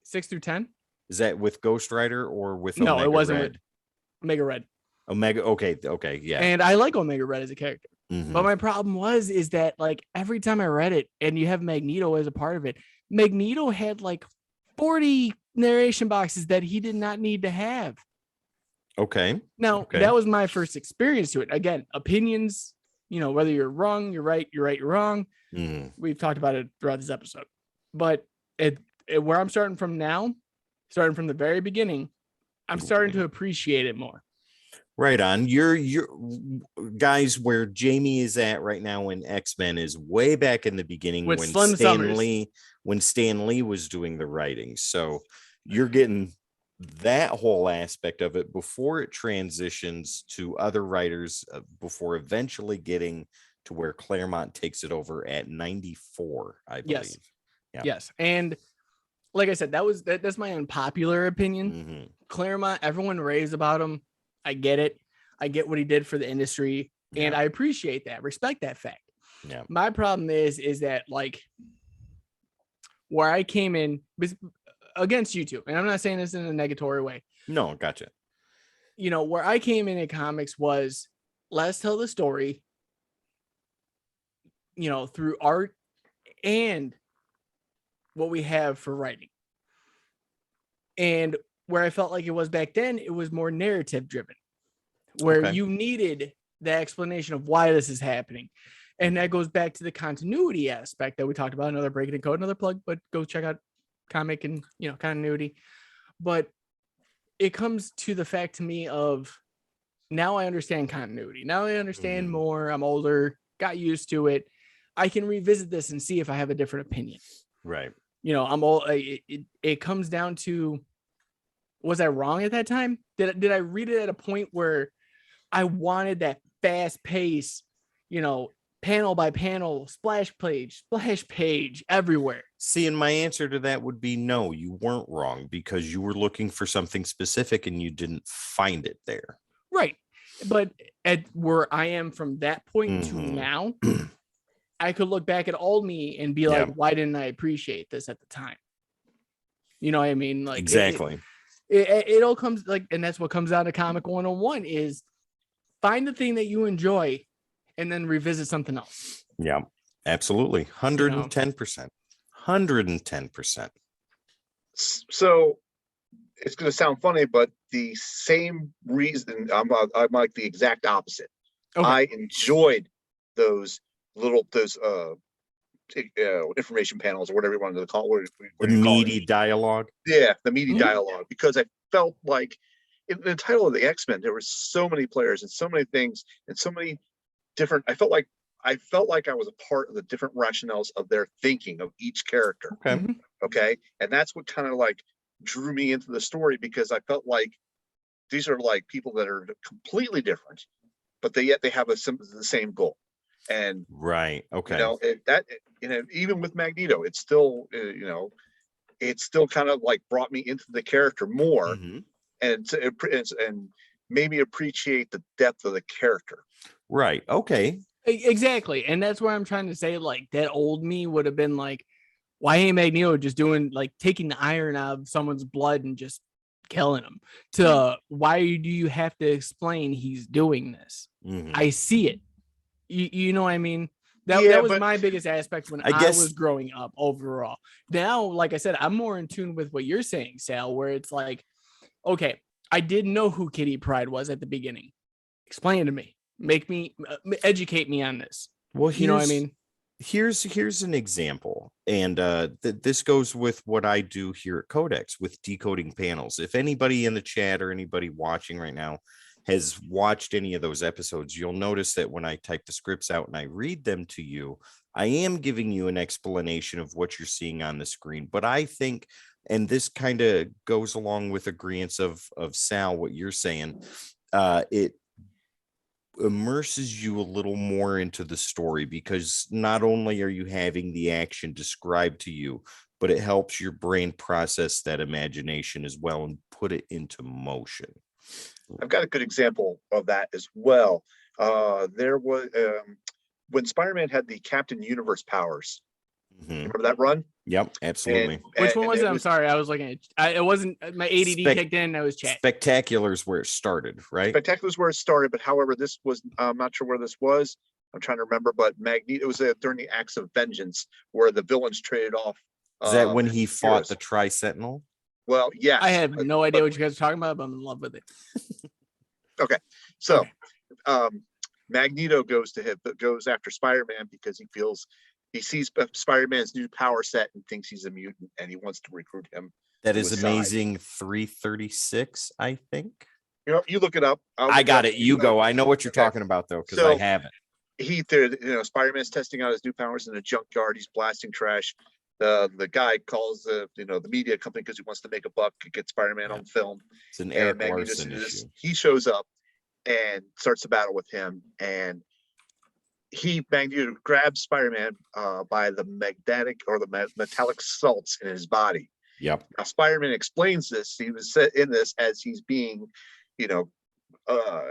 6 through 10. Is that with Ghost Rider or with No, Omega it wasn't Red? with Omega Red. Omega. Okay. Yeah. And I like Omega Red as a character. Mhm. But my problem is that like every time I read it, and you have Magneto as a part of it, Magneto had like 40 narration boxes that he did not need to have. Okay. Now, Okay. that was my first experience to it. Again, opinions, whether you're wrong, you're right, you're wrong. Mhm. We've talked about it throughout this episode. But where I'm starting from now, starting from the very beginning, I'm starting to appreciate it more. Right on. You're guys, where Jamie is at right now in X-Men is way back in the beginning With when Slim Summers. Stan Lee was doing the writing. So you're getting that whole aspect of it before it transitions to other writers, before eventually getting to where Claremont takes it over at 94, I believe. Yes. Yeah. Yes. And like I said, that's my unpopular opinion. Mhm. Claremont, everyone raves about him. I get it. I get what he did for the industry, and Yeah. I appreciate that, respect that fact. Yeah. My problem is that like where I came in against YouTube, and I'm not saying this in a negatory way. No, gotcha. Where I came in comics was let's tell the story, through art and what we have for writing. And where I felt like it was back then, it was more narrative driven, where Okay. you needed the explanation of why this is happening. And that goes back to the continuity aspect that we talked about. Another breaking and code, another plug, but go check out comic and continuity. But it comes to the fact to me of now I understand continuity. Now I understand Mhm. more. I'm older, got used to it. I can revisit this and see if I have a different opinion. Right. I'm all it comes down to, was I wrong at that time? Did I read it at a point where I wanted that fast pace, panel by panel, splash page everywhere? See, and my answer to that would be no, you weren't wrong, because you were looking for something specific and you didn't find it there. Right. But at where I am from that point to Mhm. now, I could look back at old me and be like, why didn't I appreciate this at the time? You know what I mean? Like Exactly. It all comes like, and that's what comes out of Comic 101 is find the thing that you enjoy and then revisit something else. Yeah, absolutely. 110%. 110%. So it's going to sound funny, but the same reason I'm like the exact opposite. Okay. I enjoyed those information panels or whatever you wanted to call it. The meaty dialogue. Yeah, the meaty Mhm. dialogue, because I felt like in the title of the X-Men, there were so many players and so many things and so many different. I felt like I was a part of the different rationales of their thinking of each character. Okay. Mhm. Okay, and that's what kind of like drew me into the story, because I felt like these are like people that are completely different, but they have the same goal. And Right. Okay. even with Magneto, it's still kind of like brought me into the character more, Mhm. and maybe appreciate the depth of the character. Right. Okay. Exactly. And that's where I'm trying to say, like, that old me would have been like, why ain't Magneto just doing like taking the iron out of someone's blood and just killing them? To why do you have to explain he's doing this? Mhm. I see it. You know what I mean? That was my biggest aspect when I guess- was growing up overall. Now, like I said, I'm more in tune with what you're saying, Sal, where it's like, okay, I didn't know who Kitty Pryde was at the beginning. Explain it to me. Make me educate me on this. Well, You know what I mean? Here's an example, and this goes with what I do here at Codex with decoding panels. If anybody in the chat or anybody watching right now has watched any of those episodes, you'll notice that when I type the scripts out and I read them to you, I am giving you an explanation of what you're seeing on the screen. But I think, and this kind of goes along with agreeance of Sal, what you're saying, immerses you a little more into the story, because not only are you having the action described to you, but it helps your brain process that imagination as well and put it into motion. I've got a good example of that as well. There was when Spider-Man had the Captain Universe powers. Mhm. Remember that run? Yep, absolutely. Which one was it? I'm was sorry, I was looking at. It wasn't my ADD kicked in. I was chatting. Spectacular's where it started, right? Spectacular's where it started, but however, this was I'm not sure where this was. I'm trying to remember, but Magneto, it was during the Acts of Vengeance where the villains traded off. Is that when he fought heroes. the Tri-Sentinel? Well, yes. I have no idea what you guys are talking about, but I'm in love with it. Okay, so Okay. Magneto goes after Spider-Man because he sees Spider-Man's new power set and thinks he's a mutant, and he wants to recruit him. That to is his side. Amazing 336, I think. You know, you look it up. I got it. You go. I know what you're talking about though, because I haven't. Spider-Man's testing out his new powers in a junkyard. He's blasting trash. The guy calls the media company because he wants to make a buck, get Spider-Man on film. It's an Eric Magneto Larson issue. He shows up and starts the battle with him, and Magneto grabs Spider-Man by the magnetic or the metallic salts in his body. Yep. Now Spider-Man explains this. He was in this as he's being,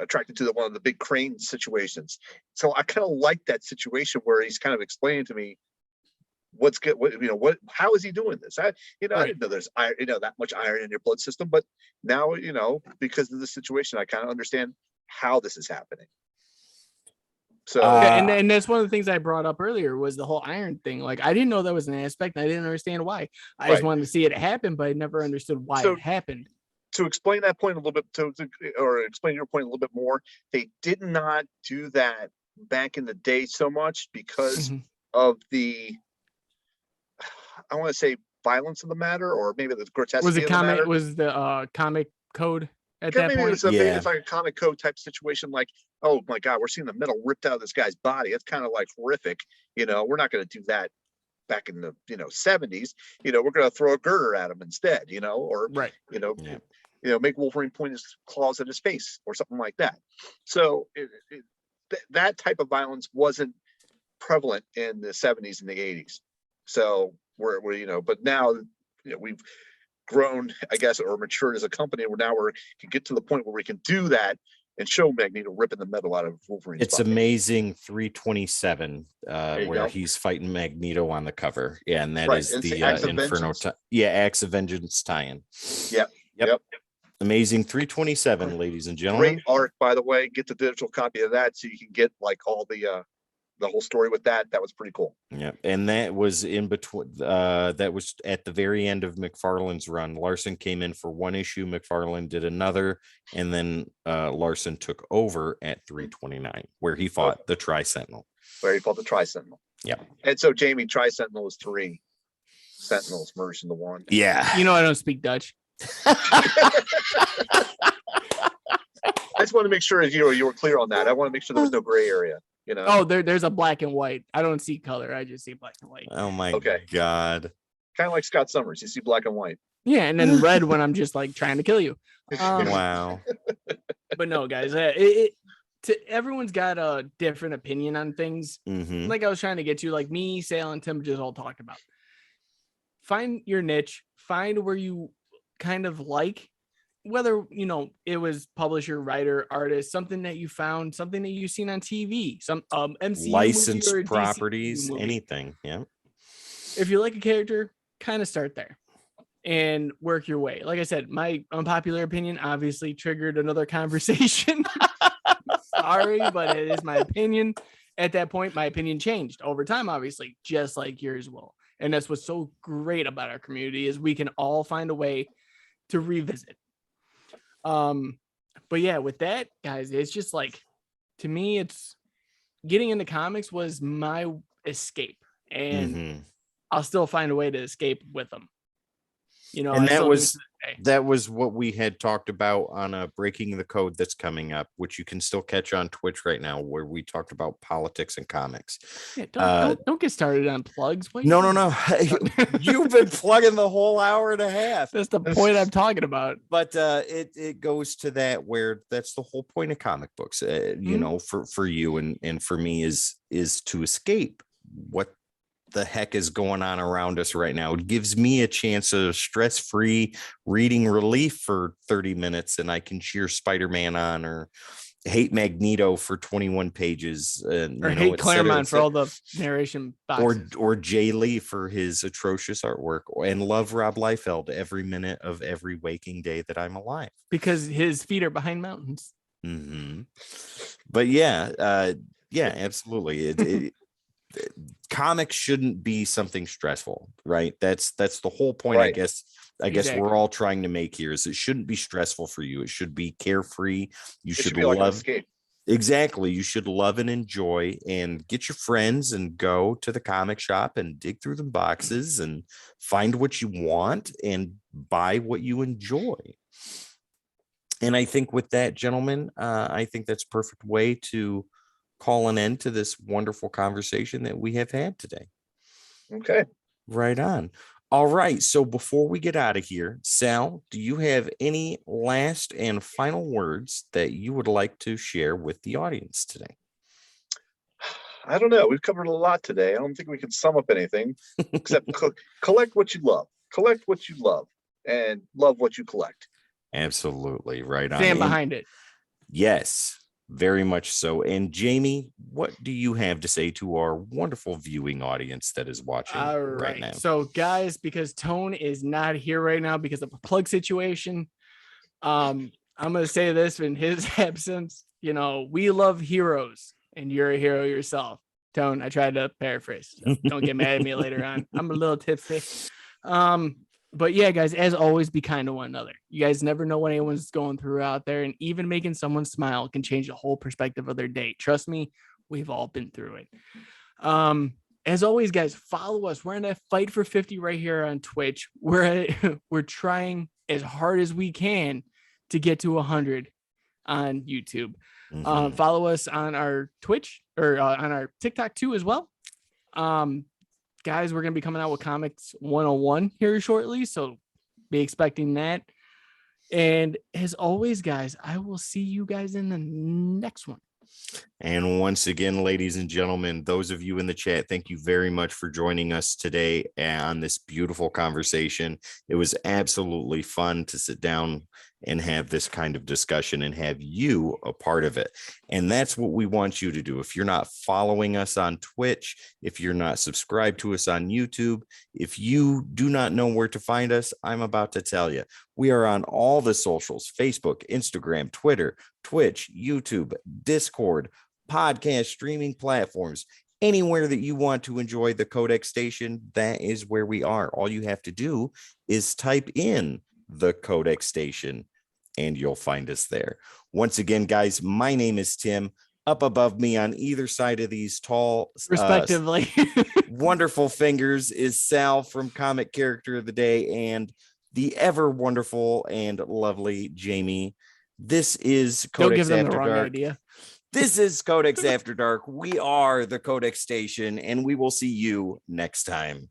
attracted to one of the big crane situations. So I kind of like that situation where he's kind of explaining to me what's good, how is he doing this? I didn't know there's iron, that much iron in your blood system, but now, because of the situation, I kind of understand how this is happening. So, and that's one of the things I brought up earlier was the whole iron thing. Like, I didn't know that was an aspect. And I didn't understand why. I just wanted to see it happen, but I never understood why it happened. To explain that point a little bit, or explain your point a little bit more, they did not do that back in the day so much because of the, I want to say, violence of the matter, or maybe the grotesque. Was the comic code at that point? Maybe it's like a comic code type situation. Like, oh my God, we're seeing the metal ripped out of this guy's body. It's kind of like horrific. We're not going to do that back in the 70s. We're going to throw a girder at him instead. Or right. Make Wolverine point his claws at his face or something like that. So that type of violence wasn't prevalent in the 70s and the 80s. So we're but now we've grown, I guess, or matured as a company, and we can get to the point where we can do that and show Magneto ripping the metal out of Wolverine's It's body. Amazing 327, where he's fighting Magneto on the cover. Yeah, and that is the Inferno. Acts of Vengeance tie-in. Yep. Amazing 327, ladies and gentlemen. Great arc, by the way. Get the digital copy of that so you can get like all the whole story with that. That was pretty cool. Yeah, and that was in between. That was at the very end of McFarlane's run. Larson came in for one issue, McFarlane did another, and then Larson took over at 329, where he fought the Tri-Sentinel. Yeah. And so, Jamie, Tri-Sentinel was 3 Sentinels merged into one. Yeah. I don't speak Dutch. I just want to make sure you were clear on that. I want to make sure there was no gray area. Oh, there's a black and white. I don't see color. I just see black and white. Oh my God. Kind of like Scott Summers. You see black and white. Yeah, and then red when I'm just like trying to kill you. Wow. But no, guys, everyone's got a different opinion on things. Like I was trying to get to, like me, Sal, and Tim just all talked about. Find your niche. Find where you kind of like, whether it was publisher, writer, artist, something that you found, something that you've seen on TV, some MCU licensed movie or properties, movie. anything. Yeah. If you like a character, kind of start there and work your way. Like I said, my unpopular opinion obviously triggered another conversation. Sorry, but it is my opinion. At that point, my opinion changed over time, obviously, just like yours will. And that's what's so great about our community is we can all find a way to revisit. But yeah, with that, guys, it's just like, to me, it's getting into comics was my escape, and I'll still find a way to escape with them. You know, And I that still do was to this day. that was what we had talked about on Breaking the Code that's coming up, which you can still catch on Twitch right now, where we talked about politics and comics. Yeah, Uh, don't get started on plugs. What are you no, doing? you've been plugging the whole hour and a half. That's the point I'm talking about. But it goes to that where that's the whole point of comic books, you know, for you and for me is to escape what the heck is going on around us right now. It gives me a chance of stress-free reading relief for 30 minutes, and I can cheer Spider-Man on or hate Magneto for 21 pages, and Or you know, hate et cetera, et Claremont for cetera. all the narration boxes. Or Jay Lee for his atrocious artwork, and love Rob Liefeld every minute of every waking day that I'm alive. Because his feet are behind mountains. But yeah, absolutely. Comics shouldn't be something stressful, right? That's the whole point, Right. I guess Exactly. we're all trying to make here is it shouldn't be stressful for you. It should be carefree. You It should should be like an love escape. exactly. You should love and enjoy and get your friends and go to the comic shop and dig through the boxes and find what you want and buy what you enjoy. And I think with that, gentlemen, I think that's a perfect way to call an end to this wonderful conversation that we have had today. Okay. Right on. All right. So before we get out of here, Sal, do you have any last and final words that you would like to share with the audience today? I don't know. We've covered a lot today. I don't think we can sum up anything except collect what you love. Collect what you love and love what you collect. Absolutely. Right on. Stand And behind it. yes, very much so. And Jamie, what do you have to say to our wonderful viewing audience that is watching All right right. now? So, guys, because Tone is not here right now because of a plug situation, I'm gonna say this in his absence. You know, we love heroes, and you're a hero yourself. Tone, I tried to paraphrase. So don't get mad at me later on. I'm a little tipsy. But yeah, guys, as always, be kind to one another. You guys never know what anyone's going through out there, and even making someone smile can change the whole perspective of their day. Trust me, we've all been through it. As always, guys, follow us. We're in a fight for 50 right here on Twitch. We're trying as hard as we can to get to 100 on YouTube. Follow us on our Twitch or on our TikTok too as well. Guys, we're going to be coming out with Comics 101 here shortly, so be expecting that. And as always, guys, I will see you guys in the next one. And once again, ladies and gentlemen, those of you in the chat, thank you very much for joining us today on this beautiful conversation. It was absolutely fun to sit down and have this kind of discussion and have you a part of it. And that's what we want you to do. If you're not following us on Twitch, if you're not subscribed to us on YouTube, if you do not know where to find us, I'm about to tell you. We are on all the socials: Facebook, Instagram, Twitter, Twitch, YouTube, Discord, podcast streaming platforms. Anywhere that you want to enjoy the Codex Station, that is where we are. All you have to do is type in the Codex Station and you'll find us there. Once again, guys, my name is Tim. Up above me on either side of these tall, respectively, wonderful fingers is Sal from Comic Character of the Day and the ever wonderful and lovely Jamie. This is Codex don't give them After the wrong Dark. idea. This is Codex After Dark. We are the Codex Station, and we will see you next time.